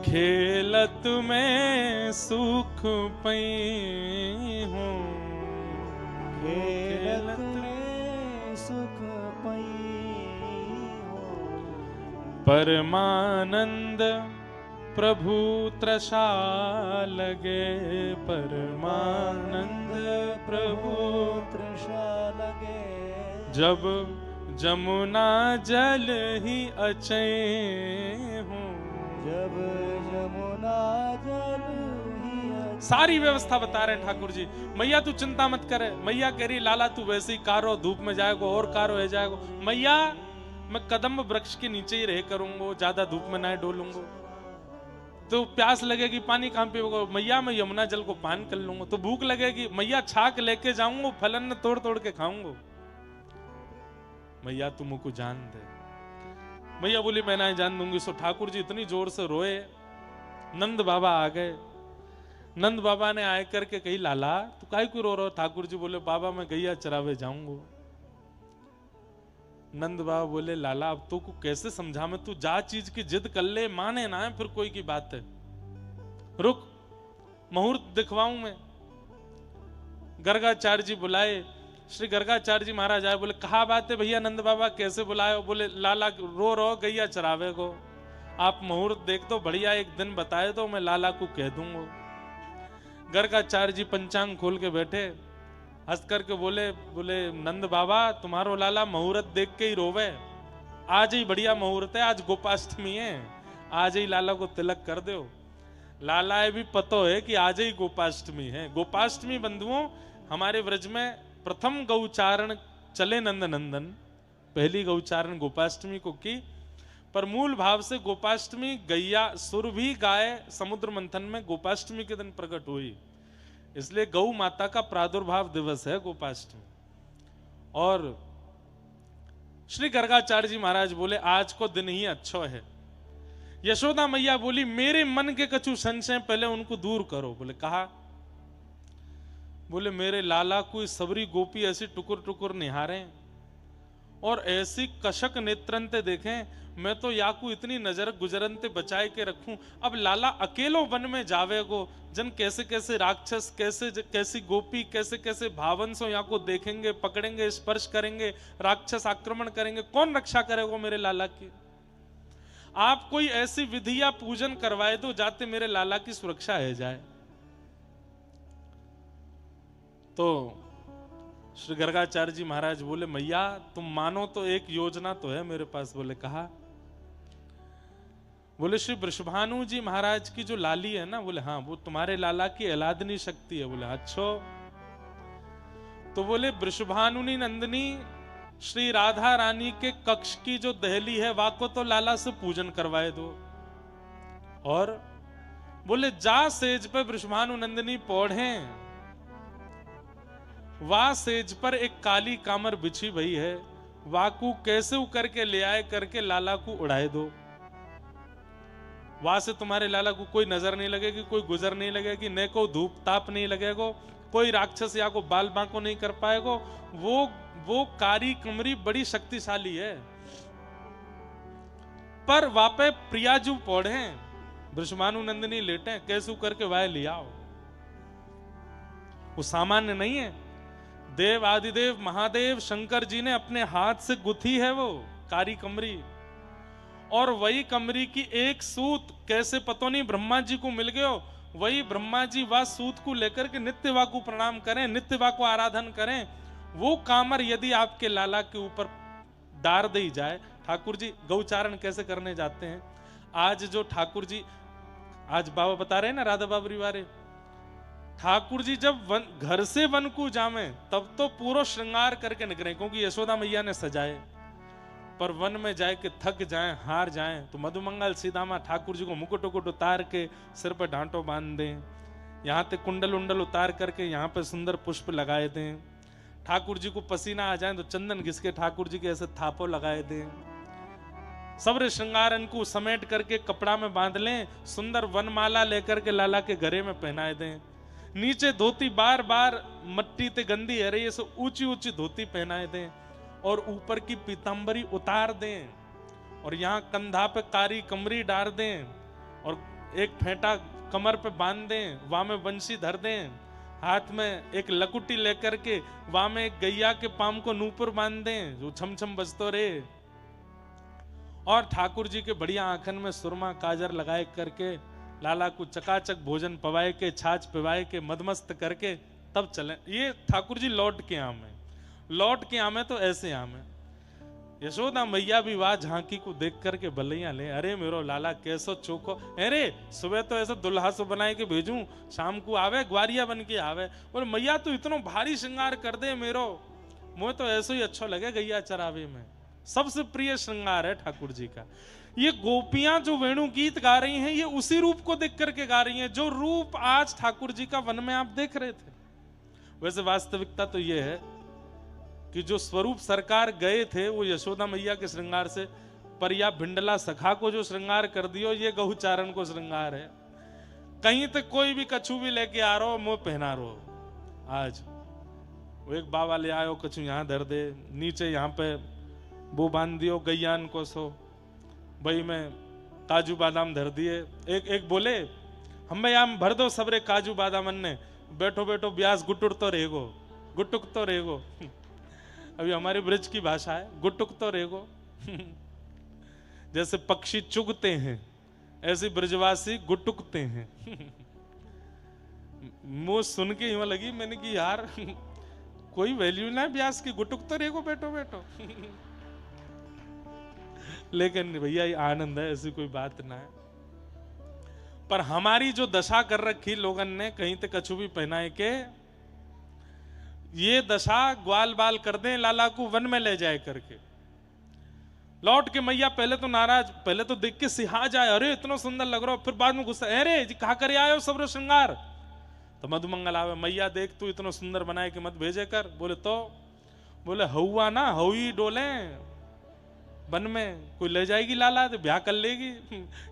खेलत में सुख पई हूँ, खेलत में सुख पई हूँ। परमानंद प्रभु तृषा लगे, परमानंद प्रभु तृषा लगे। जब जमुना जल ही अचै हूँ, जब जमुना जल ही सारी व्यवस्था बता रहे हैं ठाकुर जी। मैया तू चिंता मत करे। मैया कह रही लाला तू वैसे ही कारो, धूप में जाएगो और कारो है जाएगो। मैया मैं कदम वृक्ष के नीचे ही रह करूंगो, ज्यादा धूप में ना डोलूंगो। तो प्यास लगेगी पानी कहां पियोगे? मैया मैं यमुना जल को पान कर लूंगा। तो भूख लगेगी मैया छाक लेके जाऊंगा, फलन तोड़ तोड़ के खाऊंगा। मैया तुम को जान दे। मैया बोली मैं ना जान दूंगी। सो ठाकुर जी इतनी जोर से रोए, नंद बाबा आ गए। नंद बाबा ने आए करके कही लाला तू काहे क्यों रो रहा हो? ठाकुर जी बोले बाबा मैं गैया चरावे जाऊंगा। नंद बाबा बोले लाला अब तो को कैसे समझा मैं, तू जा चीज की जिद कर ले, माने ना है फिर कोई की बात है। रुक मुहूर्त दिखवाऊं मैं। गर्गाचार्य जी बुलाए, श्री गर्गाचार्य जी महाराज आए, बोले कहा बात है भैया नंद बाबा, कैसे बुलाए हो? बोले लाला रो रो गैया चरावे को, आप मुहूर्त देख दो, बढ़िया एक दिन बताए तो मैं लाला को कह दूंगा। गर्गाचार्य जी पंचांग खोल के बैठे, हंस करके बोले बोले नंद बाबा तुम्हारो लाला मुहूर्त देख के ही रोवे, आज ही बढ़िया मुहूर्त है, आज गोपाष्टमी है, आज ही लाला को तिलक कर दो। लाला ये भी पतो है कि आज ही गोपाष्टमी है। गोपाष्टमी बंधुओं हमारे व्रज में प्रथम गौचारण चले नंद नंदन, पहली गौचारण गोपाष्टमी को की, पर मूल भाव से गोपाष्टमी गैया सुरभि गाय समुद्र मंथन में गोपाष्टमी के दिन प्रकट हुई, इसलिए गौ माता का प्रादुर्भाव दिवस है गोपाष्टमी। और श्री गर्गाचार्य जी महाराज बोले आज को दिन ही अच्छा है। यशोदा मैया बोली मेरे मन के कछु संशय पहले उनको दूर करो। बोले कहा? बोले मेरे लाला को सबरी गोपी ऐसी टुकुर टुकुर निहारे और ऐसी कशक नेत्रंते देखें, मैं तो याकू इतनी नजर गुजरंते बचाए के रखूं। अब लाला अकेलो वन में जावेगो, जन कैसे कैसे राक्षस, कैसे कैसी गोपी, कैसे कैसे भावंसो या को देखेंगे, पकड़ेंगे, स्पर्श करेंगे, राक्षस आक्रमण करेंगे, कौन रक्षा करेगा मेरे लाला की? आप कोई ऐसी विधि या पूजन करवाए दो जाते मेरे लाला की सुरक्षा है जाए। तो श्री गर्गाचार्य जी महाराज बोले मैया तुम मानो तो एक योजना तो है मेरे पास। बोले कहा? बोले श्री वृषभानु जी महाराज की जो लाली है ना, बोले हाँ वो तुम्हारे लाला की अलादनी शक्ति है। बोले अच्छो। तो बोले वृषभानुनी नंदिनी श्री राधा रानी के कक्ष की जो दहली है वाको तो लाला से पूजन करवाए दो। और बोले जा सेज पे वृषभानु नंदिनी पौढ़े, वा सेज पर एक काली कामर बिछी भई है, वाकू कैसे उकर के ले आए करके लाला को उड़ाए दो। वहां से तुम्हारे लाला को कोई नजर नहीं लगेगी, कोई गुजर नहीं लगेगी, न को धूप ताप नहीं लगेगा, कोई राक्षस या को बाल बांको नहीं कर पाएगा। वो कारी कमरी बड़ी शक्तिशाली है। पर वापे प्रियाजू पौढ़े, वृषभानु नंदिनी लेटे, कैसू करके वाय लियाओ। वो सामान्य नहीं है। देव आदिदेव महादेव शंकर जी ने अपने हाथ से गुथी है वो कारी कमरी, और वही कमरी की एक सूत कैसे पतो नहीं ब्रह्मा जी को मिल गयो। वही ब्रह्मा जी वह सूत को लेकर के नित्य वा को प्रणाम करें, नित्य वा को आराधन करें। वो कामर यदि आपके लाला के ऊपर डार दी जाए। ठाकुर जी गौचारण कैसे करने जाते हैं? आज जो ठाकुर जी, आज बाबा बता रहे हैं ना राधा बाबरी वाले, ठाकुर जी जब घर से वन को जामे तब तो पूरा श्रृंगार करके निकले, क्योंकि यशोदा मैया ने सजाए। पर वन में जाए के थक जाएं, हार जाएं, तो मधुमंगल सीधामा ठाकुर जी को मुकुट उकुट उतार के सिर पर डांटो बांध दें, यहाँ पे कुंडल उंडल उतार करके यहाँ पे सुंदर पुष्प लगाए दें। ठाकुर जी को पसीना आ जाए तो चंदन घिस के ठाकुर जी के ऐसे थापो लगाए दें। सब्र श्रृंगार को समेट करके कपड़ा में बांध लें, सुंदर वनमाला लेकर के लाला के गले में पहनाए दें। नीचे धोती बार बार मट्टी ते गंदी है रही है, सो ऊंची ऊंची धोती पहनाए दें और ऊपर की पीतांबरी उतार दें, और यहाँ कंधा पे कारी कमरी डाल दें और एक फेंटा कमर पे बांध दें, वहां में बंशी धर दें, हाथ में एक लकुटी लेकर के वहां में एक गैया के पाम को नूपुर बांध दें जो छम छम बजतो रहे, और ठाकुर जी के बढ़िया आंखन में सुरमा काजर लगाए करके लाला को चकाचक भोजन पवाए के, छाछ पिवाए के, मदमस्त करके तब चले। ये ठाकुर जी लौट के आमे, लौट के आमे तो ऐसे आमे। यशोदा मैया भी वाह झांकी को देख करके बलैया ले, अरे मेरो लाला कैसो चोखो, अरे सुबह तो ऐसा दुल्हा सो बनाए के भेजूं, शाम को आवे ग्वारिया बन के आवे, और मैया तो इतना भारी श्रृंगार कर दे मेरो, मुझे तो ऐसे ही अच्छा लगे गैया चरावे में। सबसे प्रिय श्रृंगार है ठाकुर जी का। ये गोपियां जो वेणु गीत गा रही हैं, ये उसी रूप को देख करके गा रही हैं जो रूप आज ठाकुर जी का वन में आप देख रहे थे। वैसे वास्तविकता तो ये है कि जो स्वरूप सरकार गए थे वो यशोदा मैया के श्रृंगार से, पर या भिंडला सखा को जो श्रृंगार कर दियो ये गहुचारण को श्रृंगार है। कहीं तक कोई भी कछु भी लेके आ रहा हो, मुंह पहना रहो। आज वो एक बाबा ले आयो, कछु यहाँ धर दे, नीचे यहाँ पे वो बांध दियो गैयान को, सो भाई में काजू बादाम धर दिए। एक बोले हम भाई आम भर दो सबरे काजू बादाम ने, बैठो बैठो ब्यास गुटुक तो रहेगो, गुटुक तो रहेगो। अभी हमारी ब्रज की भाषा है गुटुक तो रहेगो। जैसे पक्षी चुगते हैं ऐसे ब्रजवासी गुटुकते हैं। मुंह सुन के यूं लगी मैंने कि यार कोई वैल्यू ना है ब्यास की, गुटुक तो रहेगो बैठो बैठो। लेकिन भैया ये आनंद है, ऐसी कोई बात ना है। पर हमारी जो दशा कर रखी लोगन ने, कहीं तक कछु भी पहनाए के ये दशा ग्वाल बाल कर दें लाला को वन में ले जाए करके। लौट के मैया पहले तो नाराज, पहले तो देख के सिहा जाए, अरे इतना सुंदर लग रहा हो, फिर बाद में गुस्सा, अरे जी कहा करे आयो सब्र श्रृंगार। तो मधुमंगल आवे, मैया देख तू इतना सुंदर बनाए कि मत भेजे कर। बोले तो बोले हौआ ना हौई डोले वन में, कोई ले जाएगी लाला तो ब्याह कर लेगी,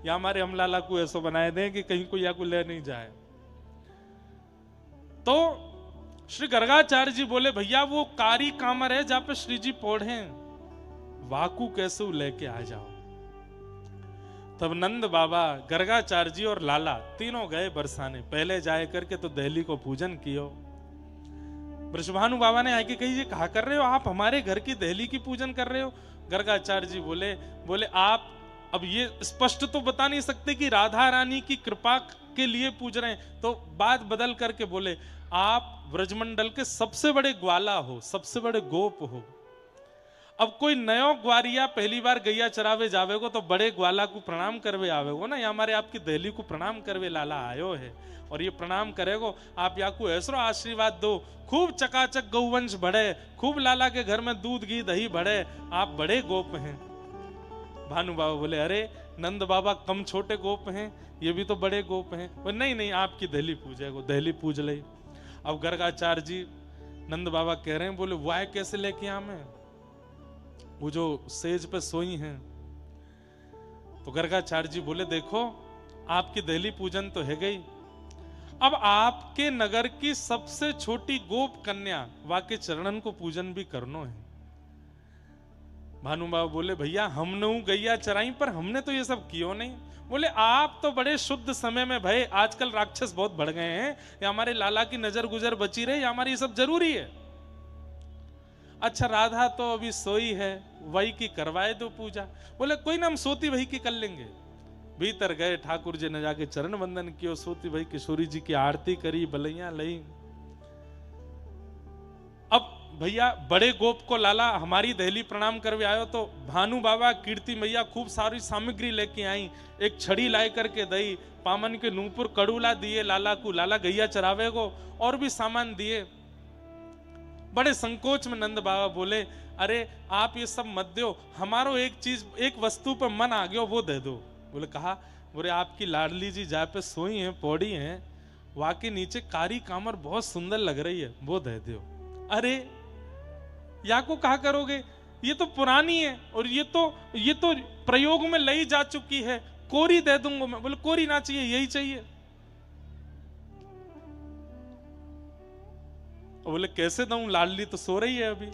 या हमारे हम लाला को ऐसा बनाए दें कि कहीं कोई या कोई ले नहीं जाए। तो श्री गर्गाचार्य जी बोले भैया वो कारी कामर है जहां पे श्री जी पौढ़े, वाकू कैसे लेके आ जाओ। तब नंद बाबा, गर्गाचार्य जी और लाला तीनों गए बरसाने। पहले जाए करके तो दहली को पूजन कियो। वृषभानु बाबा ने आके कही, ये कहा कर रहे हो आप, हमारे घर की दहली की पूजन कर रहे हो। गर्गाचार्य जी बोले आप अब ये स्पष्ट तो बता नहीं सकते कि राधा रानी की कृपा के लिए पूज रहे हैं, तो बात बदल करके बोले आप ब्रजमंडल के सबसे बड़े ग्वाला हो, सबसे बड़े गोप हो। अब कोई नयो ग्वारिया पहली बार गैया चरावे जावेगो तो बड़े ग्वाला को प्रणाम करवे आवेगो ना, या हमारे आपकी दहली को प्रणाम करवे लाला आयो है और ये प्रणाम करेगो। आप या को ऐसो आशीर्वाद दो, खूब चकाचक गौवंश बढ़े, खूब लाला के घर में दूध घी दही बढ़े, आप बड़े गोप हैं। भानु बाबा बोले अरे नंद बाबा कम छोटे गोप हैं, ये भी तो बड़े गोप हैं। बोले नहीं नहीं आपकी दहली पूजेगो, दहली पूज ले। अब गर्गाचार्य जी नंद बाबा कह रहे हैं, बोले वाह कैसे लेके आ मैं, वो जो सेज पे सोई हैं। तो गर्गाचार्य जी बोले देखो आपकी दहली पूजन तो है गई, अब आपके नगर की सबसे छोटी गोप कन्या वाके चरणन को पूजन भी करनो है। भानु बाबा बोले भैया हमने गैया चराई पर हमने तो ये सब कियो नहीं। बोले आप तो बड़े शुद्ध समय में भाई, आजकल राक्षस बहुत बढ़ गए हैं, या हमारे लाला की नजर गुजर बची रहे, या हमारी ये सब जरूरी है। अच्छा राधा तो अभी सोई है, वही की करवाए दो पूजा। बोले कोई ना हम सोती वही की कर लेंगे। भीतर गए, ठाकुर जी ने जाके चरण वंदन कियो, सोती भाई किशोरी जी की आरती करी, बलैया लई। अब भैया बड़े गोप को लाला हमारी दहली प्रणाम करवे आयो, तो भानु बाबा कीर्ति मैया खूब सारी सामग्री लेके आई। एक छड़ी लाई करके दई, पामन के नूपुर कड़ूला दिए लाला को, लाला गैया चरावे को, और भी सामान दिए। बड़े संकोच में नंद बाबा बोले अरे आप ये सब मत दो, हमारो एक चीज एक वस्तु पर मन आ गया वो दे दो। बोले कहा, बोले आपकी लाडली जी जहाँ पे सोई हैं पौड़ी हैं, वहां के नीचे कारी कामर बहुत सुंदर लग रही है, वो दे दो। अरे या को कहा करोगे, ये तो पुरानी है और ये तो प्रयोग में लाई जा चुकी है, कोरी दे दूंगा मैं। बोले कोरी ना चाहिए, यही चाहिए। बोले कैसे दूं, लाडली तो सो रही है अभी।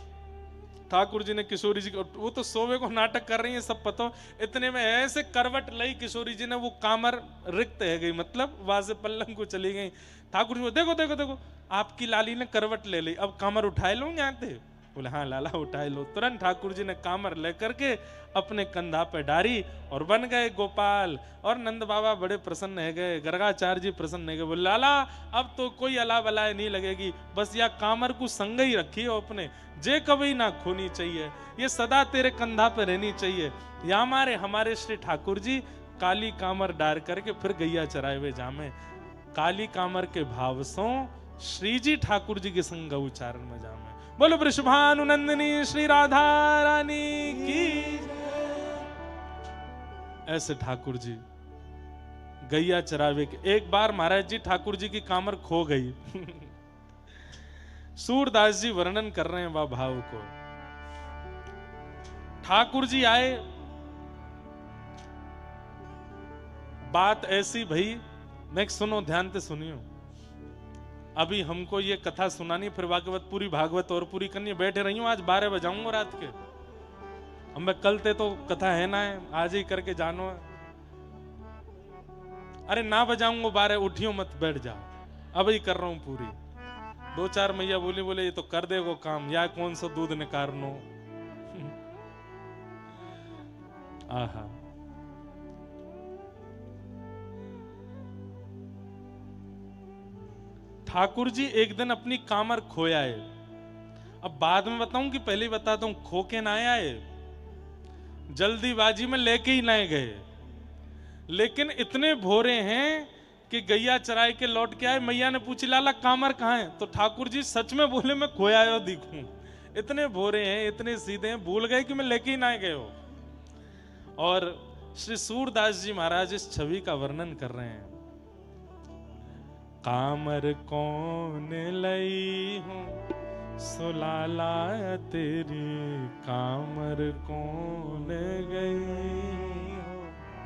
ठाकुर जी ने किशोरी जी को, वो तो सोवे को नाटक कर रही है सब पता। इतने में ऐसे करवट लई किशोरी जी ने, वो कामर रिक्त है गई, मतलब वाजे पल्लंग को चली गई। ठाकुर जी को देखो देखो देखो आपकी लाली ने करवट ले ली, अब कामर उठाए लो यहाँ थे। बोले हाँ लाला उठाए लो। तुरंत ठाकुर जी ने कामर लेकर के अपने कंधा पे डारी और बन गए गोपाल। और नंद बाबा बड़े प्रसन्न है गए, गर्गाचार्य जी प्रसन्न है गए। बोले लाला अब तो कोई अला बलाए नहीं लगेगी, बस या कामर को संग ही रखी हो अपने, जे कभी ना खोनी चाहिए, ये सदा तेरे कंधा पे रहनी चाहिए। या हमारे श्री ठाकुर जी काली कामर डार करके फिर गैया चराए हुए जामे। काली कामर के भाव सो श्री जी ठाकुर जी के संग उच्चारण में जामे। बोलो वृषभानु नंदिनी श्री राधा रानी की। ऐसे ठाकुर जी गैया चरावे के। एक बार महाराज जी ठाकुर जी की कामर खो गई। सूरदास जी वर्णन कर रहे हैं वह भाव को। ठाकुर जी आए, बात ऐसी भई, मैं सुनो ध्यान से सुनियो। अभी हमको ये कथा सुनानी, फिर भागवत पूरी भागवत और पूरी करनी। बैठे रही हूं, आज 12 बजाऊंगा रात के। अब मैं कल ते तो कथा है ना है, आज ही करके जानो है। अरे ना बजाऊंगा बारह, उठियो मत, बैठ जाओ, अब ही कर रहा हूं पूरी। दो चार मैया बोली, बोले ये तो कर देगो काम, या कौन सा दूध निकारनो। आहा, ठाकुर जी एक दिन अपनी कामर खोया है। अब बाद में बताऊं कि पहले ही बताता हूं, खो के ना आए, जल्दीबाजी में लेके ही नहीं गए, लेकिन इतने भोरे हैं कि गैया चराई के लौट के आए। मैया ने पूछी, लाला कामर कहाँ है? तो ठाकुर जी सच में बोले, मैं खोया आयो दिखूं। इतने भोरे हैं, इतने सीधे हैं, भूल गए कि मैं लेके ही ना गए हो। और श्री सूरदास जी महाराज इस छवि का वर्णन कर रहे हैं। कामर कौन लई हूं सुलाला तेरी, कामर कौन गई हो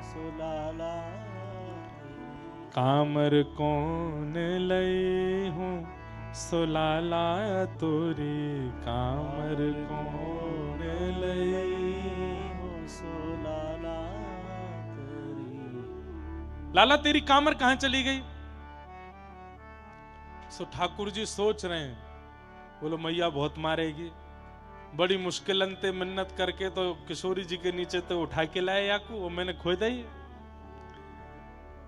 सुलाला, कामर कौन लई हूं सुलाला तोरी, कामर कौन लई हो सुलाला तेरी। लाला तेरी कामर कहां चली गई? सो ठाकुर जी सोच रहे हैं, बोलो मैया बहुत मारेगी, बड़ी मुश्किल अंते मिन्नत करके तो किशोरी जी के नीचे तो उठा के लाए याकू, वो मैंने खोद ही।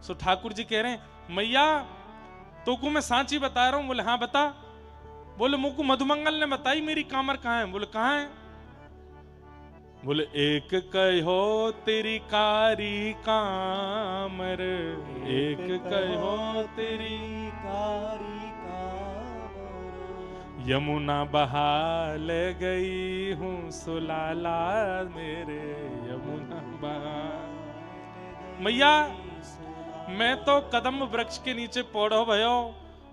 सो ठाकुर जी कह रहे हैं, मैया तो को मैं सांची बता रहा हूं। बोले हाँ बता। बोले मुझको मधुमंगल ने बताई मेरी कामर कहां है। बोले कहां है? बोले एक कहो तेरी कारी कामर, एक कहो तेरी कारी कामर, यमुना बहा ले गई हूं सुलाला मेरे, यमुना बहा। मैया मैं तो कदम वृक्ष के नीचे पौधो भयो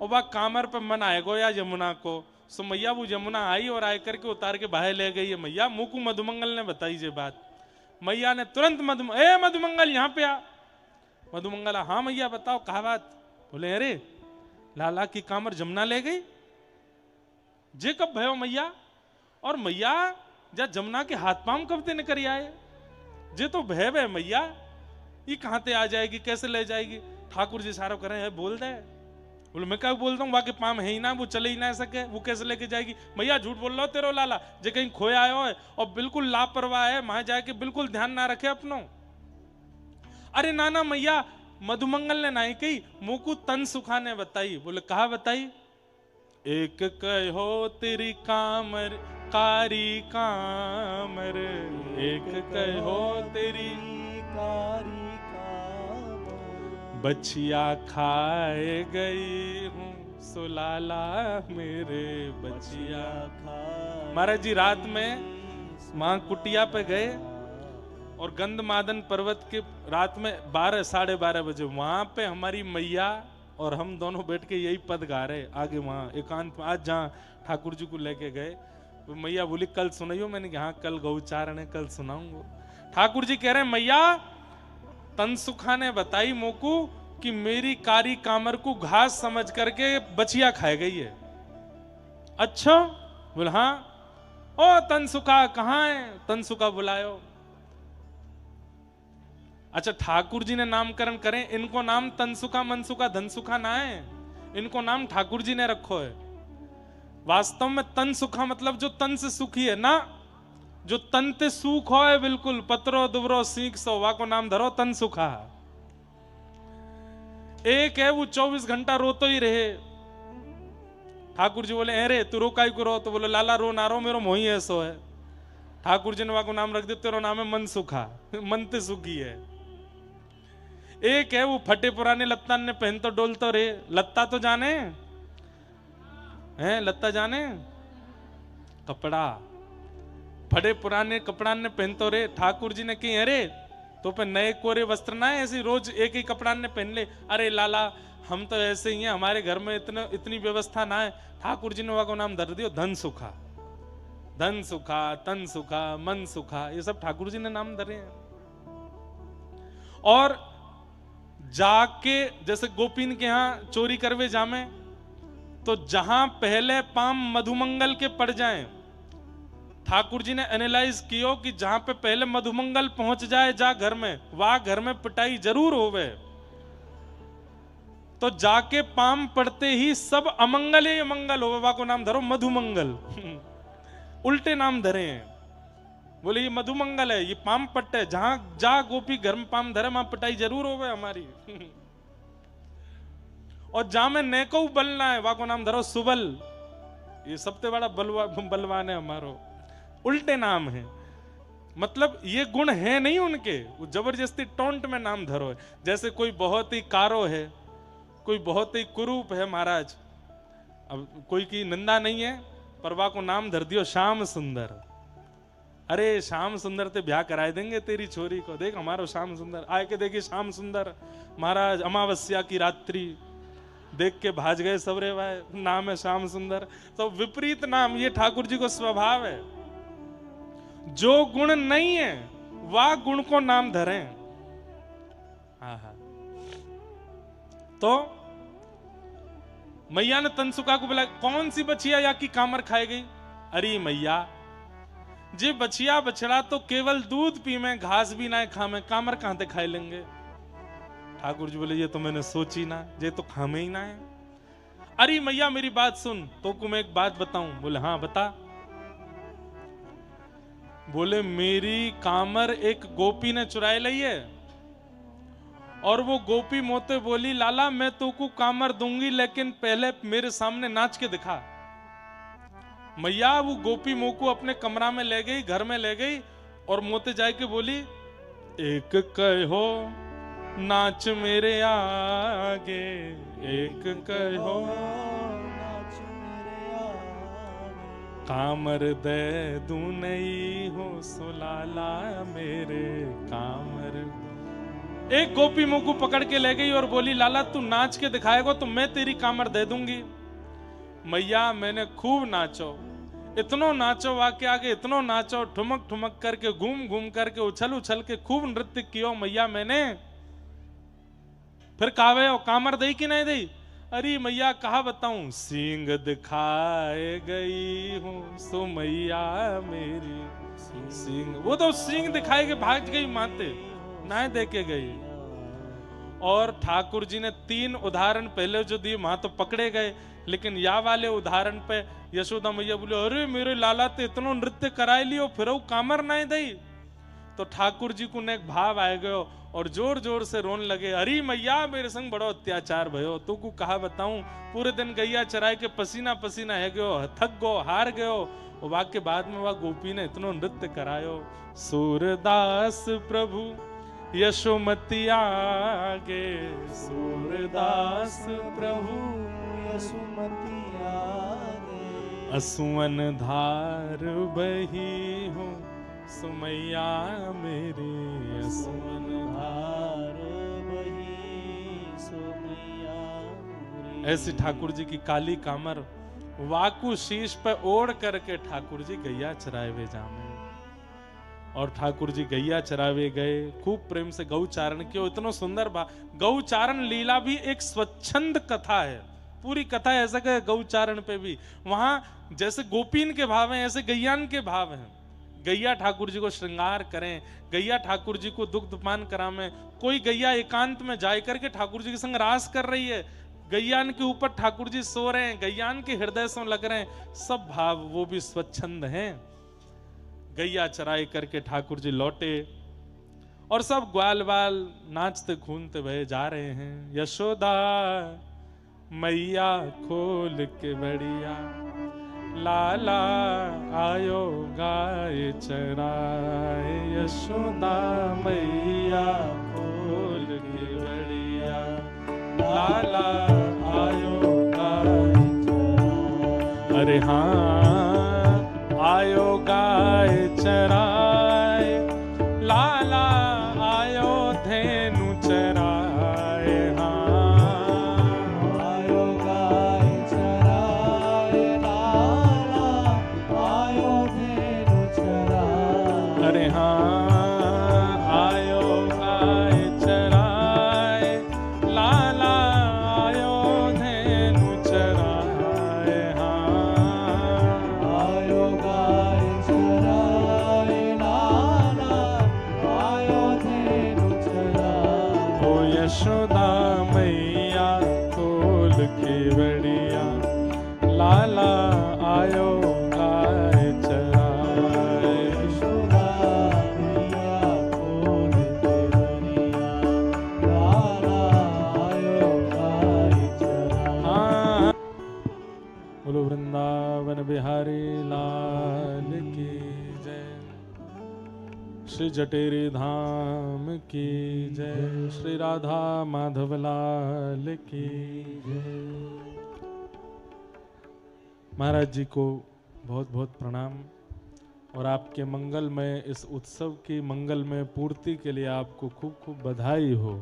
और वह कामर पे मन आएगो या यमुना को। सो मैया वो यमुना आई और आए करके उतार के बाहर ले गई है। मैया मुकु मधुमंगल ने बताई ये बात। मैया ने तुरंत मधुमंगल यहाँ पे आ। मधुमंगल, हाँ मैया बताओ कहा बात। बोले अरे लाला की कामर जमुना ले गई। जे कब भयो मैया? और मैया जा जमुना के हाथ पांव कब ते निकल आए? जे तो भय भय मैया, ये कहां ते आ जाएगी, कैसे ले जाएगी? ठाकुर जी सारा कर रहे हैं, बोल दे। बोले मैं क्या बोलता हूँ, वाके पाम है ही ना, वो चले ही ना सके, वो कैसे लेके जाएगी? मैया झूठ बोल रहा हो तेरो लाला, जे कहीं खोया आयो है और बिल्कुल लापरवाह है, वहां जाके बिल्कुल ध्यान ना रखे अपनो। अरे नाना मैया, मधुमंगल ने नहीं कही, मुकु तन सुखा ने बताई। बोले कहा बताई? एक कहो तेरी कामर कारी कामर, एक कहो तेरी कारी कामर, बछिया खाए गई हूँ सुलाला मेरे, बछिया। महाराज जी रात में मां कुटिया पे गए और गंधमादन पर्वत के रात में 12 साढ़े 12 बजे वहां पे हमारी मैया और हम दोनों बैठ के यही पद गा रहे आगे वहां एकांत। आज जहाँ ठाकुर जी को लेके गए, तो मैया बोली कल सुनाइयो। मैंने कहा हाँ कल गौचारण है, कल सुनाऊंगा। ठाकुर जी कह रहे हैं मैया तनसुखा ने बताई मोकू कि मेरी कारी कामर को घास समझ करके बछिया खाए गई है। अच्छा? बोले हाँ। ओ तनसुखा कहाँ है? तनसुखा बुलायो। अच्छा ठाकुर जी ने नामकरण करें, इनको नाम तनसुखा मनसुखा धनसुखा ना है, इनको नाम ठाकुर जी ने रखो है। वास्तव में तन सुखा मतलब जो तन से सुखी है ना, जो तन ते सुख हो है बिल्कुल पत्रो दुबरो सीख सो, वा को नाम धरो तन सुखा। एक है वो 24 घंटा रोतो ही रहे। ठाकुर जी बोले अरे तू रो काई को रो? तो बोले लाला रो ना रो, मेरो मोही ऐसो है। ठाकुर जी ने वा को नाम रख दिया, तेरा नाम है मन सुखा, मन ते सुखी है। एक है वो फटे पुराने लत्ता ने पहन तो डोल तो रे, लत्ता तो जाने हैं, लत्ता जाने कपड़ा, फटे पुराने कपड़ा ने पहन तो रे। ठाकुर जी ने कही अरे तो पे नए कोरे वस्त्र ना है, ऐसे रोज एक ही कपड़ा ने पहन ले। अरे लाला हम तो ऐसे ही हैं, हमारे घर में इतनी व्यवस्था ना है। ठाकुर जी ने वहां को नाम धर दियो धन सुखा। धन सुखा, तन सुखा, मन सुखा, ये सब ठाकुर जी ने नाम धरे हैं। और जाके जैसे गोपीन के यहाँ चोरी करवे जामे, तो जहां पहले पाम मधुमंगल के पड़ जाएं, ठाकुर जी ने एनालाइज कियो कि जहां पे पहले मधुमंगल पहुंच जाए जा घर में, वहां घर में पिटाई जरूर होवे। तो जाके पाम पड़ते ही सब अमंगल ही अमंगल हो। बाबा को नाम धरो मधुमंगल। उल्टे नाम धरे हैं। बोले ये मधुमंगल है, ये पाम पट्ट है। जहां जा गोपी घर में पाम धरे, वहां पिटाई जरूर होवे हमारी। और जहां में नेको बलना है, वहां को नाम धरो सुबल। ये सबसे बड़ा बलवान है हमारो। उल्टे नाम है, मतलब ये गुण है नहीं उनके, वो जबरदस्ती टोंट में नाम धरो है। जैसे कोई बहुत ही कारो है, कोई बहुत ही कुरूप है महाराज, अब कोई की निंदा नहीं है, पर वा को नाम धर दियो श्याम सुंदर। अरे श्याम सुंदर ते ब्याह कराए देंगे तेरी छोरी को। देख हमारो श्याम सुंदर आए के देखिए, श्याम सुंदर महाराज अमावस्या की रात्रि देख के भाज गए सबरे भाई, नाम है श्याम सुंदर। तो विपरीत नाम, ये ठाकुर जी को स्वभाव है। जो गुण नहीं है वह गुण को नाम धरें। आहा। तो मैया ने तनसुका को बोला, कौन सी बछिया या की कामर खाए गई? अरे मैया, जे बछिया बछड़ा तो केवल दूध पी में, घास भी ना खा में, कामर कहां ते खाए लेंगे? ठाकुर जी बोले, ये तो मैंने सोची ना, ये तो खामे ही ना है। अरे मैया मेरी बात सुन, तो को मैं एक बात बताऊं? बोले हाँ बता। बोले मेरी कामर एक गोपी ने चुराए ली है, और वो गोपी मोते बोली, लाला मैं तो को कामर दूंगी, लेकिन पहले मेरे सामने नाच के दिखा। मैया वो गोपी मोको अपने कमरा में ले गई, घर में ले गई, और मोते जाए के बोली, एक कहो नाच मेरे आगे, एक कहो नाच मेरे आगे, कामर दे दूं नहीं हो सुलाला मेरे कामर। एक गोपी मुंह को पकड़ के ले गई और बोली, लाला तू नाच के दिखाएगा तो मैं तेरी कामर दे दूंगी। मैया मैंने खूब नाचो, इतनो नाचो वाके आगे, इतनो नाचो, ठुमक ठुमक करके, घूम घूम करके, उछल उछल के खूब नृत्य कियो मैया मैंने। फिर कावे हो कामर दई कि नहीं दई? अरे मैया कहा बताऊं, सींग दिखाए गई हूं सो मैया मेरी सींग। वो तो सींग दिखाए के भाग गई माते, ना दे के गई। और ठाकुर जी ने 3 उदाहरण पहले जो दिए, वहां तो पकड़े गए, लेकिन या वाले उदाहरण पे यशोदा मैया बोले, अरे मेरे लाला ते इतनो नृत्य कराए लियो, फिर वो कामर ना दई। तो ठाकुर जी को ने एक भाव आए गयो और जोर जोर से रोन लगे, अरे मैया मेरे संग बड़ो अत्याचार भयो, तू को कहा बताऊं, पूरे दिन गैया चराए के पसीना पसीना है गयो, थक गो, हार गयो। और वाक्य बाद में वह गोपी ने इतनो नृत्य करायो। सूरदास प्रभु यशोमती आगे, सूरदास प्रभु यशोमती आगे, असुवन धार बही हो सुमैया मेरी, असुवन धार बही सो मैया मेरी। ऐसी ठाकुर जी की काली कामर वाकू शीश पे ओढ़ करके ठाकुर जी गैया चरावे जामे। और ठाकुर जी गैया चरावे गए, खूब प्रेम से गौचारण किया। इतना सुंदर गौचारण लीला भी एक स्वच्छंद कथा है, पूरी कथा ऐसा कि गौचारण पे भी वहां जैसे गोपीन के भाव हैं, ऐसे गैयान के भाव हैं। गैया ठाकुर जी को श्रृंगार करें, गैया ठाकुर जी को दुग्धपान करावें। कोई गैया एकांत में जाए करके ठाकुर जी के संग रास कर रही है, गैयान के ऊपर ठाकुर जी सो रहे हैं, गैयान के हृदय से लग रहे हैं, सब भाव वो भी स्वच्छंद हैं। गैया चराई करके ठाकुर जी लौटे और सब ग्वाल बाल नाचते खूनते भये जा रहे हैं। यशोदा मैया खोल के बढ़िया, लाला आयो गाय चराए, यशोदा मैया खोल के बढ़िया, लाला आयो गाय चराए। अरे हाँ आयो गाय चराए, लाला आयो धेनु चराए। हाँ आयो गाय चराए, लाला आयो धेनु चराए। अरे हाँ आयो गाय चराए, लाला आयो धेनु चराए। हाँ आयो गाय चराए, बिहारी लाल की जय। श्री जटेरी धाम की जय। श्री राधा माधव लाल की जय। महाराज जी को बहुत बहुत प्रणाम और आपके मंगलमय इस उत्सव की मंगलमय पूर्ति के लिए आपको खूब खूब बधाई हो,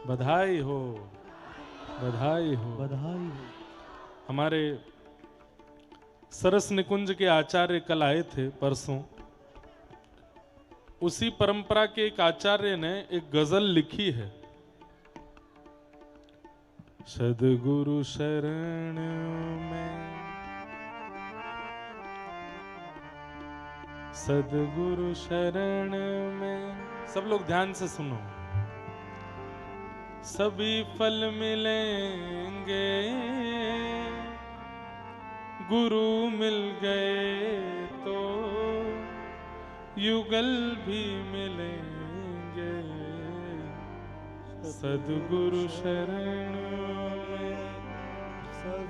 बधाई हो, बधाई हो, बधाई हो। हमारे सरस निकुंज के आचार्य कल आए थे परसों। उसी परंपरा के एक आचार्य ने एक गजल लिखी है। सद्गुरु शरण में, सद्गुरु शरण में, सब लोग ध्यान से सुनो। सभी फल मिलेंगे, गुरु मिल गए तो युगल भी मिलेंगे। सद्गुरु शरण में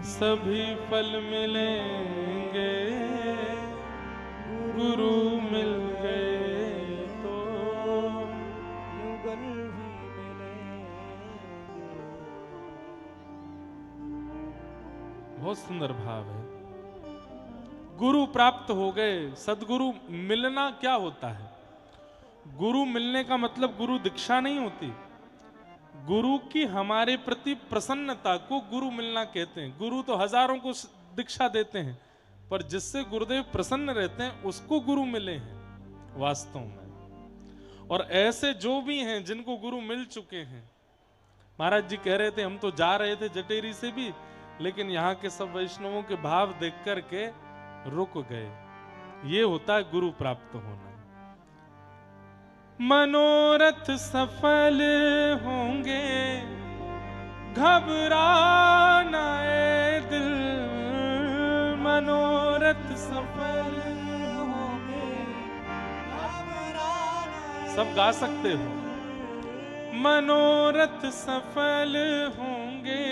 सभी फल मिलेंगे, गुरु मिल गए तो युगल भी मिलेंगे। बहुत सुंदर भाव है। गुरु प्राप्त हो गए, सदगुरु मिलना क्या होता है? गुरु मिलने का मतलब गुरु दीक्षा नहीं होती। गुरु की हमारे प्रति प्रसन्नता को गुरु मिलना कहते हैं। गुरु तो हजारों को दीक्षा देते हैं, पर जिससे गुरुदेव प्रसन्न रहते हैं उसको गुरु मिले हैं वास्तव में। और ऐसे जो भी हैं जिनको गुरु मिल चुके हैं, महाराज जी कह रहे थे हम तो जा रहे थे जटेरी से भी, लेकिन यहाँ के सब वैष्णवों के भाव देख करके रुक गए। ये होता है गुरु प्राप्त होना। मनोरथ सफल होंगे, घबराना ए दिल। मनोरथ सफल होंगे, सब गा सकते हो। मनोरथ सफल होंगे,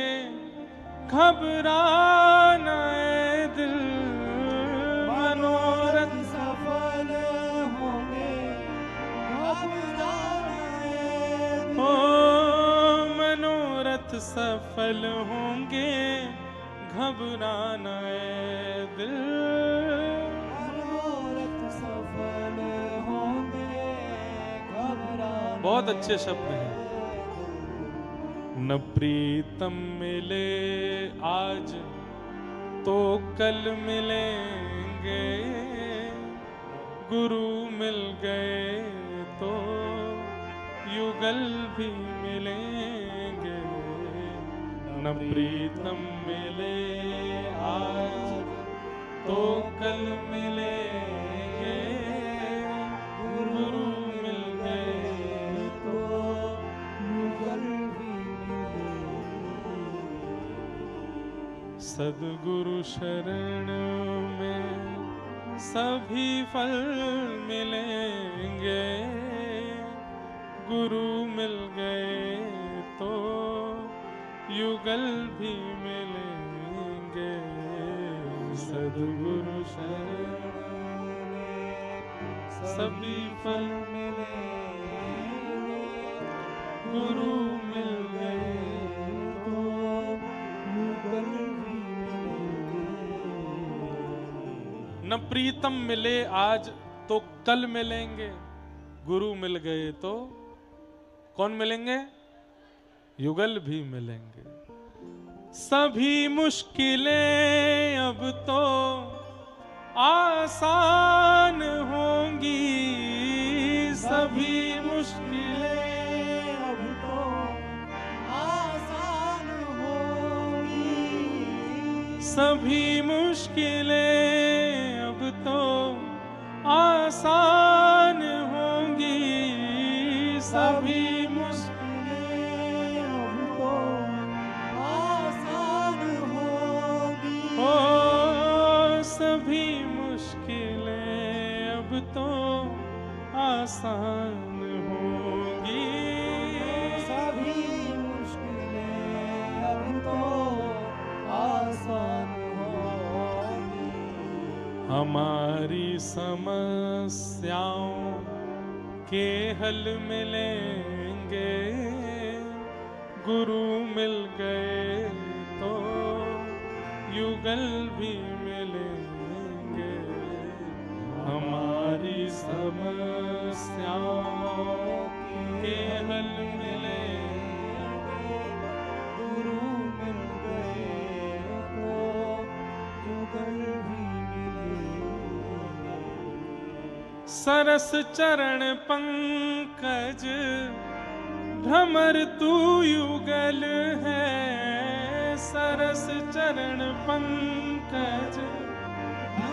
घबराना ए दिल। मनोरथ सफल होंगे, घबराना ए दिल। ओ मनोरथ सफल होंगे, घबराना ए दिल। मनोरथ सफल होंगे, घबराना। बहुत अच्छे शब्द हैं। न प्रीतम मिले आज तो कल मिलेंगे, गुरु मिल गए तो युगल भी मिलेंगे। न प्रीतम मिले आज तो कल मिलेंगे, गुरु मिल गए तो युगल भी सद्गुरु शरण में सभी फल मिलेंगे, गुरु मिल गए तो युगल भी मिलेंगे। सद्गुरु शरण में सभी फल मिलेंगे, गुरु मिल गए तो युगल भी मिलेंगे। न प्रीतम मिले आज तो कल मिलेंगे, गुरु मिल गए तो कौन मिलेंगे? युगल भी मिलेंगे। सभी मुश्किलें अब तो आसान होंगी, सभी मुश्किलें अब तो आसान होंगी, सभी मुश्किलें अब तो आसान होंगी, सभी मुश्किलें अब तो आसान होंगी। ओ सभी मुश्किलें अब तो आसान होंगी, सभी मुश्किलें अब तो आसान होंगी। हमारी समस्याओं के हल मिलेंगे, गुरु मिल गए तो युगल भी मिलेंगे। हमारी समस्याओं के हल मिलेंगे, गुरु मिल गए तो युगल भी मिलेंगे। सरस चरण पंकज भ्रमर तू युगल है। सरस चरण पंकज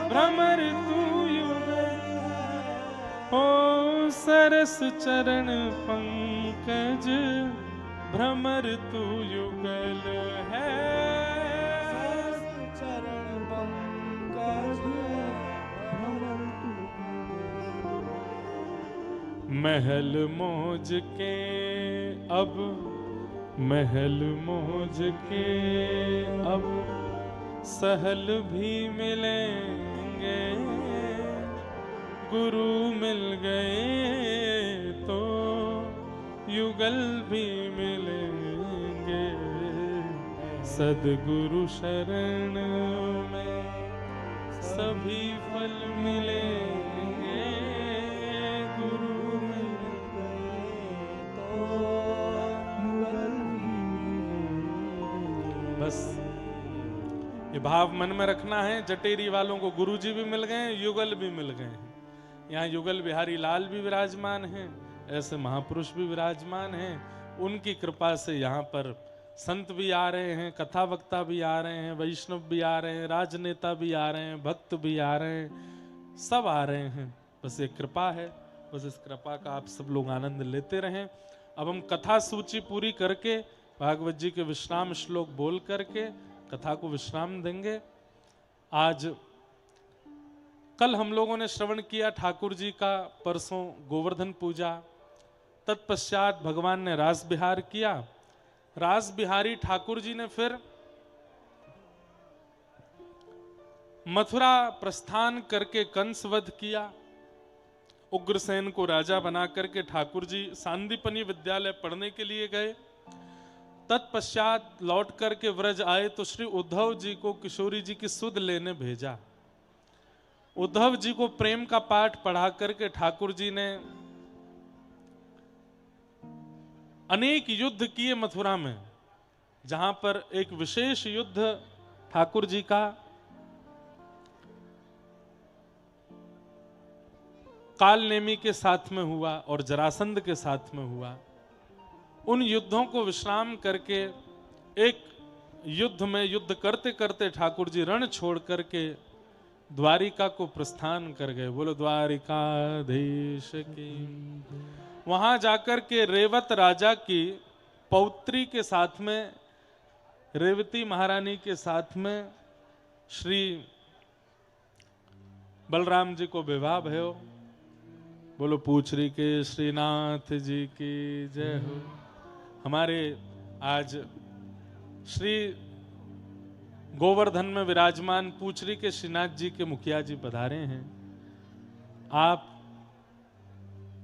भ्रमर तू युगल है। ओ सरस चरण पंकज भ्रमर तू युगल है। सरस चरण पंकज भ्रमर तू महल मौज के अब, महल मौज के अब सहल भी मिलेंगे, गुरु मिल गए तो युगल भी मिलेंगे। सद्गुरु शरण में सभी फल मिलेंगे, गुरु मिल गए तो युगल भी मिलेंगे। बस ये भाव मन में रखना है। जटेरी वालों को गुरुजी भी मिल गए, युगल भी मिल गए हैं। यहाँ युगल बिहारी लाल भी विराजमान हैं, ऐसे महापुरुष भी विराजमान हैं। उनकी कृपा से यहाँ पर संत भी आ रहे हैं, कथा वक्ता भी आ रहे हैं, वैष्णव भी आ रहे हैं, राजनेता भी आ रहे हैं, भक्त भी आ रहे हैं, सब आ रहे हैं। बस ये कृपा है, बस इस कृपा का आप सब लोग आनंद लेते रहें। अब हम कथा सूची पूरी करके भागवत जी के विश्राम श्लोक बोल करके कथा को विश्राम देंगे। आज कल हम लोगों ने श्रवण किया ठाकुर जी का, परसों गोवर्धन पूजा, तत्पश्चात भगवान ने रास बिहार किया। रास बिहारी ठाकुर जी ने फिर मथुरा प्रस्थान करके कंसवध किया। उग्रसेन को राजा बना करके ठाकुर जी सांदीपनी विद्यालय पढ़ने के लिए गए। तत्पश्चात लौट करके व्रज आए तो श्री उद्धव जी को किशोरी जी की सुध लेने भेजा। उद्धव जी को प्रेम का पाठ पढ़ा करके ठाकुर जी ने अनेक युद्ध किए मथुरा में, जहां पर एक विशेष युद्ध ठाकुर जी का कालनेमी के साथ में हुआ और जरासंध के साथ में हुआ। उन युद्धों को विश्राम करके एक युद्ध में युद्ध करते करते ठाकुर जी रण छोड़ करके द्वारिका को प्रस्थान कर गए। बोलो द्वारिकाधीश की। वहां जाकर के रेवत राजा की पौत्री के साथ में, रेवती महारानी के साथ में श्री बलराम जी को विवाह भयो। बोलो पूछरी के श्रीनाथ जी की जय हो। हमारे आज श्री गोवर्धन में विराजमान पूछरी के श्रीनाथ जी के मुखिया जी पधारे हैं। आप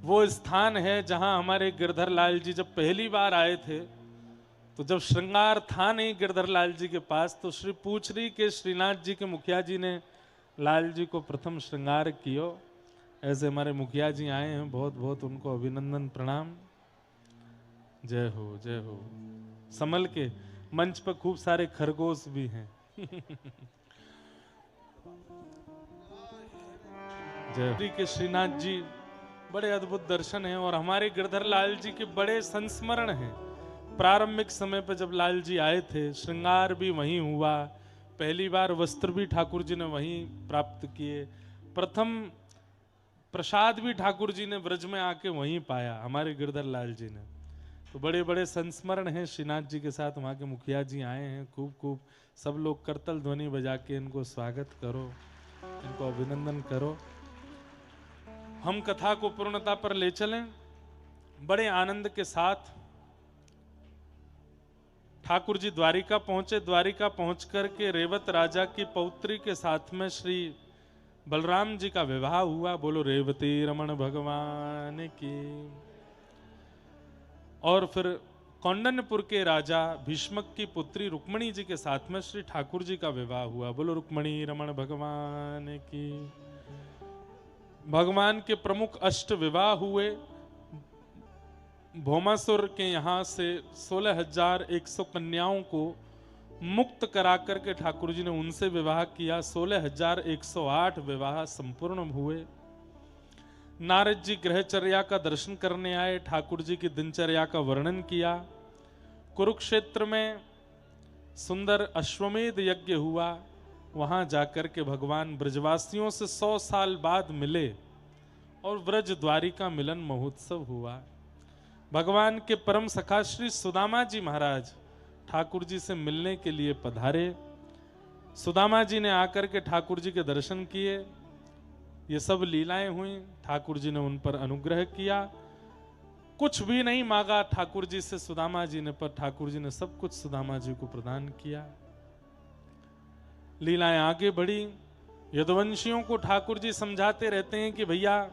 वो स्थान है जहां हमारे गिरधर लाल जी जब पहली बार आए थे, तो जब श्रृंगार था नहीं गिरधर लाल जी के पास, तो श्री पूछरी के श्रीनाथ जी के मुखिया जी ने लाल जी को प्रथम श्रृंगार कियो। ऐसे हमारे मुखिया जी आए हैं, बहुत बहुत उनको अभिनंदन प्रणाम। जय हो जय हो। समल के मंच पर खूब सारे खरगोश भी हैं। जय श्री के श्रीनाथ जी बड़े अद्भुत दर्शन हैं और हमारे गिरधर लाल जी के बड़े संस्मरण हैं। प्रारंभिक समय पर जब लाल जी आए थे, श्रृंगार भी वहीं हुआ, पहली बार वस्त्र भी ठाकुर जी ने वहीं प्राप्त किए, प्रथम प्रसाद भी ठाकुर जी ने ब्रज में आके वहीं पाया हमारे गिरधर लाल जी ने। तो बड़े बड़े संस्मरण हैं श्रीनाथ जी के साथ। वहाँ के मुखिया जी आए हैं, खूब खूब सब लोग करतल ध्वनि बजा के इनको स्वागत करो, इनको अभिनंदन करो। हम कथा को पूर्णता पर ले चलें। बड़े आनंद के साथ ठाकुर जी द्वारिका पहुंचे। द्वारिका पहुंच करके रेवत राजा की पौत्री के साथ में श्री बलराम जी का विवाह हुआ। बोलो रेवती रमण भगवान की। और फिर कौंडन्यपुर के राजा भीष्मक की पुत्री रुक्मणी जी के साथ में श्री ठाकुर जी का विवाह हुआ। बोलो रुक्मणी रमण भगवान की। भगवान के प्रमुख अष्ट विवाह हुए। भौमासुर के यहाँ से 16,100 कन्याओं को मुक्त करा करके ठाकुर जी ने उनसे विवाह किया। 16,108 विवाह संपूर्ण हुए। नारद जी ग्रहचर्या का दर्शन करने आए, ठाकुर जी की दिनचर्या का वर्णन किया। कुरुक्षेत्र में सुंदर अश्वमेध यज्ञ हुआ। वहां जाकर के भगवान ब्रजवासियों से 100 साल बाद मिले और ब्रज द्वारिका मिलन महोत्सव हुआ। भगवान के परम सखा श्री सुदामा जी महाराज ठाकुर जी से मिलने के लिए पधारे। सुदामा जी ने आकर के ठाकुर जी के दर्शन किए। ये सब लीलाएं हुई। ठाकुर जी ने उन पर अनुग्रह किया। कुछ भी नहीं मांगा ठाकुर जी से सुदामा जी ने, पर ठाकुर जी ने सब कुछ सुदामा जी को प्रदान किया। लीलाएं आगे बढ़ी। यदुवंशियों को ठाकुर जी समझाते रहते हैं कि भैया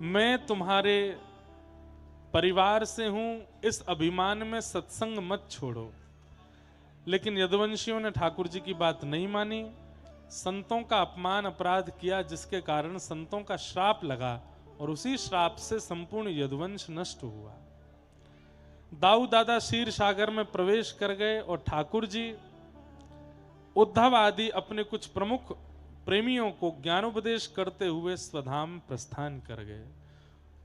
मैं तुम्हारे परिवार से हूं, इस अभिमान में सत्संग मत छोड़ो। लेकिन यदुवंशियों ने ठाकुर जी की बात नहीं मानी। संतों का अपमान अपराध किया, जिसके कारण संतों का श्राप लगा और उसी श्राप से संपूर्ण यदुवंश नष्ट हुआ। दाऊ दादा क्षीर सागर में प्रवेश कर गए और ठाकुर जी उद्धव आदि अपने कुछ प्रमुख प्रेमियों को ज्ञानोपदेश करते हुए स्वधाम प्रस्थान कर गए।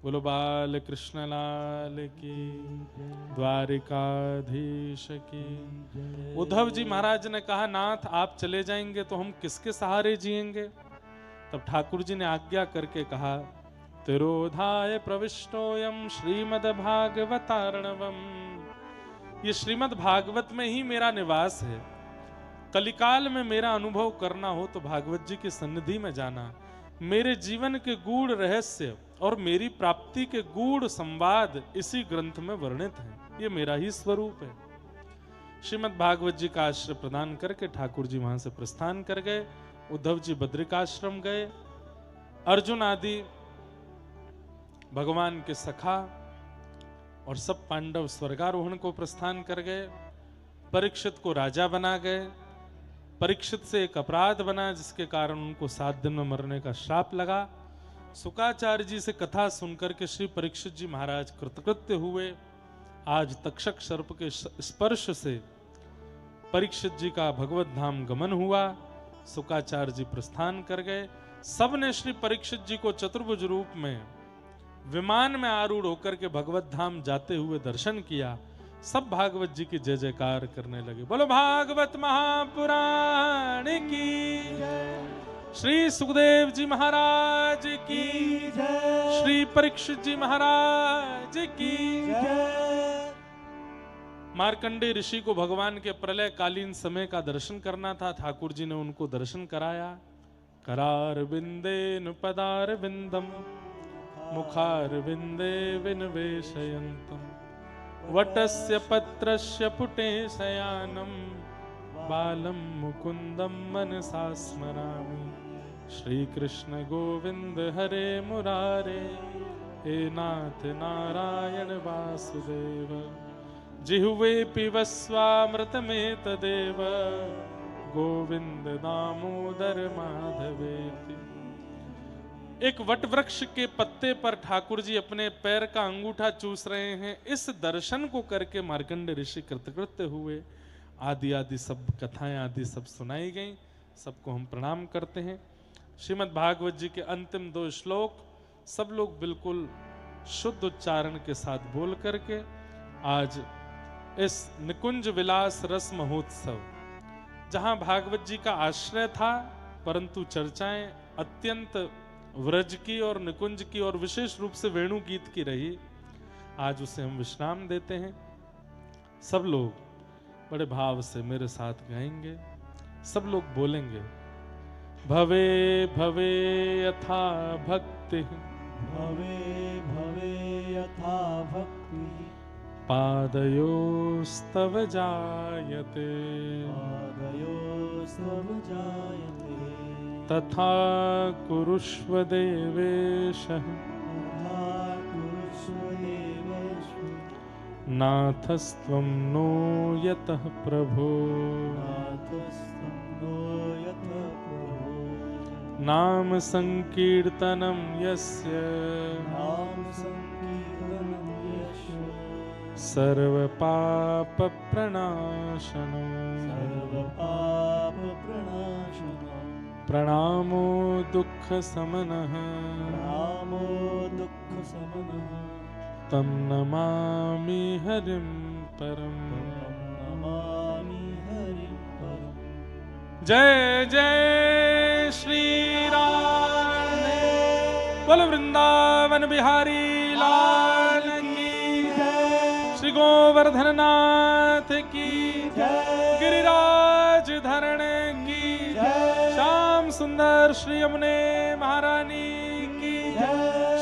बोलो बाल कृष्ण लाल की, द्वारिकाधीश की। उद्धव जी महाराज ने कहा नाथ आप चले जाएंगे तो हम किसके सहारे जिएंगे। तब ठाकुर जी ने आज्ञा करके कहा तिरोधाय प्रविष्टोयम श्रीमद् भागवतार्णवम। ये श्रीमद् भागवत में ही मेरा निवास है। कलिकाल में मेरा अनुभव करना हो तो भागवत जी की सन्निधि में जाना। मेरे जीवन के गूढ़ रहस्य और मेरी प्राप्ति के गूढ़ संवाद इसी ग्रंथ में वर्णित हैं। ये मेरा ही स्वरूप है। श्रीमद् भागवत जी का आश्रय प्रदान करके ठाकुर जी वहां से प्रस्थान कर गए। उद्धव जी बद्रिकाश्रम गए। अर्जुन आदि भगवान के सखा और सब पांडव स्वर्गारोहण को प्रस्थान कर गए। परीक्षित को राजा बना गए। परीक्षित से एक अपराध बना जिसके कारण उनको 7 दिन में मरने का श्राप लगा। शुकाचार्य जी से कथा सुनकर के श्री परीक्षित जी महाराज कृतकृत्य हुए। आज तक्षक सर्प के स्पर्श से परीक्षित जी का भगवत धाम गमन हुआ। शुकाचार्य जी प्रस्थान कर गए। सबने श्री परीक्षित जी को चतुर्भुज रूप में विमान में आरूढ़ होकर के भगवत धाम जाते हुए दर्शन किया। सब भागवत जी की जय जयकार करने लगे। बोलो भागवत महापुराण की, श्री सुखदेव जी महाराज की, श्री परीक्षित जी महाराज की। मार्कंडे ऋषि को भगवान के प्रलय कालीन समय का दर्शन करना था। ठाकुर जी ने उनको दर्शन कराया। करार बिंदेन पदार बिंदम मुखार बिंदे विनवेशयन्तम वटस्य पत्रस्य पुटे शयानम बालम मुकुंदम मनसा स्मरामि। श्री कृष्ण गोविंद हरे मुरारे, हे नाथ नारायण वासुदेव। जिह्वे पिबस्वामृतमेत देव, गोविंद दामोदर माधवेति। एक वट वृक्ष के पत्ते पर ठाकुर जी अपने पैर का अंगूठा चूस रहे हैं। इस दर्शन को करके मार्कंड ऋषि कृतकृत्य हुए। आदि आदि सब कथाएं आदि सब सुनाई गई। सबको हम प्रणाम करते हैं। श्रीमद् भागवत जी के अंतिम 2 श्लोक सब लोग बिल्कुल शुद्ध उच्चारण के साथ बोल करके आज इस निकुंज विलास रस महोत्सव, जहां भागवत जी का आश्रय था परंतु चर्चाएं अत्यंत व्रज की और निकुंज की और विशेष रूप से वेणु गीत की रही, आज उसे हम विश्राम देते हैं। सब लोग बड़े भाव से मेरे साथ गाएंगे। सब लोग बोलेंगे भवे भवे यथा भक्ति, भवे भवे यथा भक्ति, पादयोस्तव जायते, पादयोस्तव जायते। तथा कुरुष्व देवेश तथा कुरुष्व देवेषु नाथस्त्वं नो यतः प्रभो नाथस्तं नो यत प्रभो नाम संकीर्तनं यस्य नाम संकीर्तनं यस्य सर्वपापप्रणाशनम् सर्वपापप्रणाशनं प्रणामो दुःखशमनः रामो दुःखशमनः तं नमामि हरिं परम् नमामि हरिं परम्। जय जय श्री राम बोल वृंदावन बिहारी लाल की श्री गोवर्धन नाथ की गिरिराज धरण की श्याम सुंदर श्री यमुने महारानी की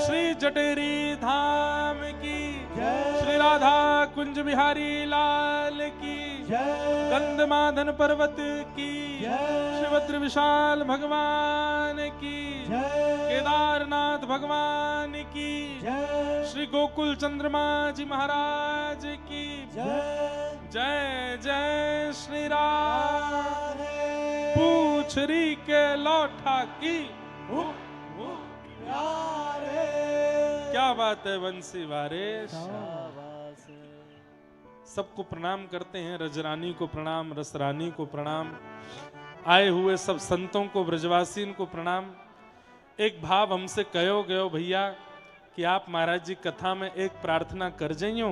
श्री जटेरी धाम की श्री राधा कुंज बिहारी लाल की गंधमादन पर्वत की श्री भद्र विशाल भगवान की केदारनाथ भगवान की श्री गोकुल चंद्रमा जी महाराज की जय जय श्री राम पूछरी के लौठा की क्या बात है बंसी वारे सबको प्रणाम करते हैं। रजरानी को प्रणाम, रसरानी को प्रणाम, आए हुए सब संतों को, ब्रजवासीन को प्रणाम। एक भाव हमसे कहो गयो भैया कि आप महाराज जी कथा में एक प्रार्थना कर जाइयो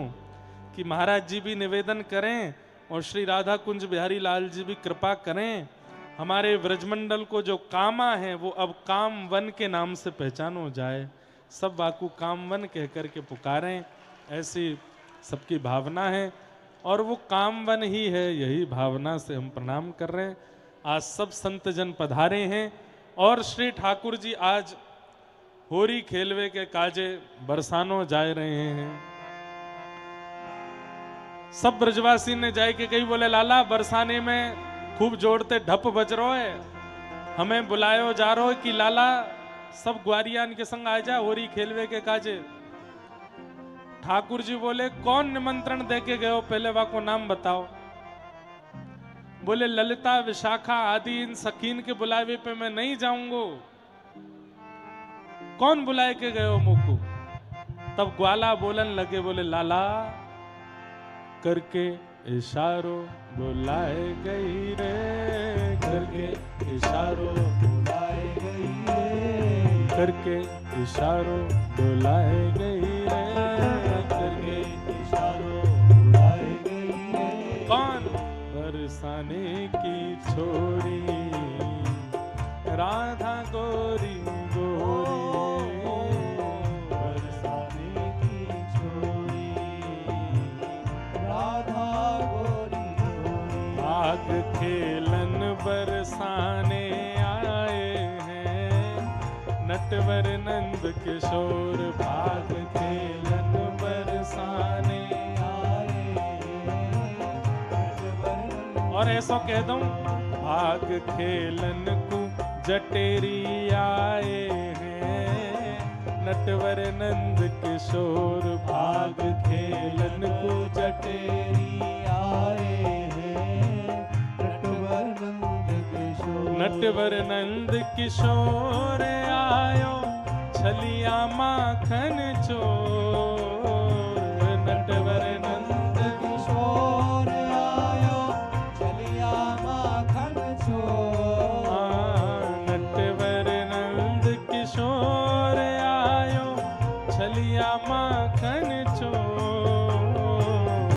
कि महाराज जी भी निवेदन करें और श्री राधा कुंज बिहारी लाल जी भी कृपा करें, हमारे ब्रजमंडल को जो कामा है वो अब काम वन के नाम से पहचानो जाए। सब बाकू काम वन कह करके पुकारें, ऐसी सबकी भावना है और वो काम वन ही है। यही भावना से हम प्रणाम कर रहे हैं। आज सब संत जन पधारे हैं और श्री ठाकुर जी आज होरी खेलवे के काजे बरसानो जाए रहे हैं। सब ब्रजवासी ने जाए के कही बोले लाला बरसाने में खूब जोड़ते ढप बज रो है, हमें बुलायो जा रो कि लाला सब ग्वारियान के संग आ जा होरी खेलवे के काजे। ठाकुर जी बोले कौन निमंत्रण देके गए हो, पहले वा को नाम बताओ। बोले ललिता विशाखा आदि इन सखीन के बुलावे पे मैं नहीं जाऊंगो। कौन बुलाए के गए हो मुझको? तब ग्वाला बोलन लगे, बोले लाला करके इशारों बुलाए गई रे, करके इशारों बुलाए गई रे, करके इशारों बुलाए गई रे, करके इशारों बुलाए गई रे। कौन? बरसाने की छोरी राधा गोरी गोरी, बरसाने की छोरी राधा गोरी गोरी। भाग खेलन बरसाने आए हैं, नटवर नंद किशोर भाग खेलन बरसाने आए हैं। और ऐसा कह दूं भाग खेलन को जटेरी आए हैं, नटवर नंद किशोर भाग खेलन को जटेरी आए हैं, नटवर नंद किशोर। नटवर नंद किशोर आयो छलिया माखन चोर, नटवर नंद किशोर आयो चलिया माखन चोर। नटवर नंद किशोर आयो छलिया माखन चोर।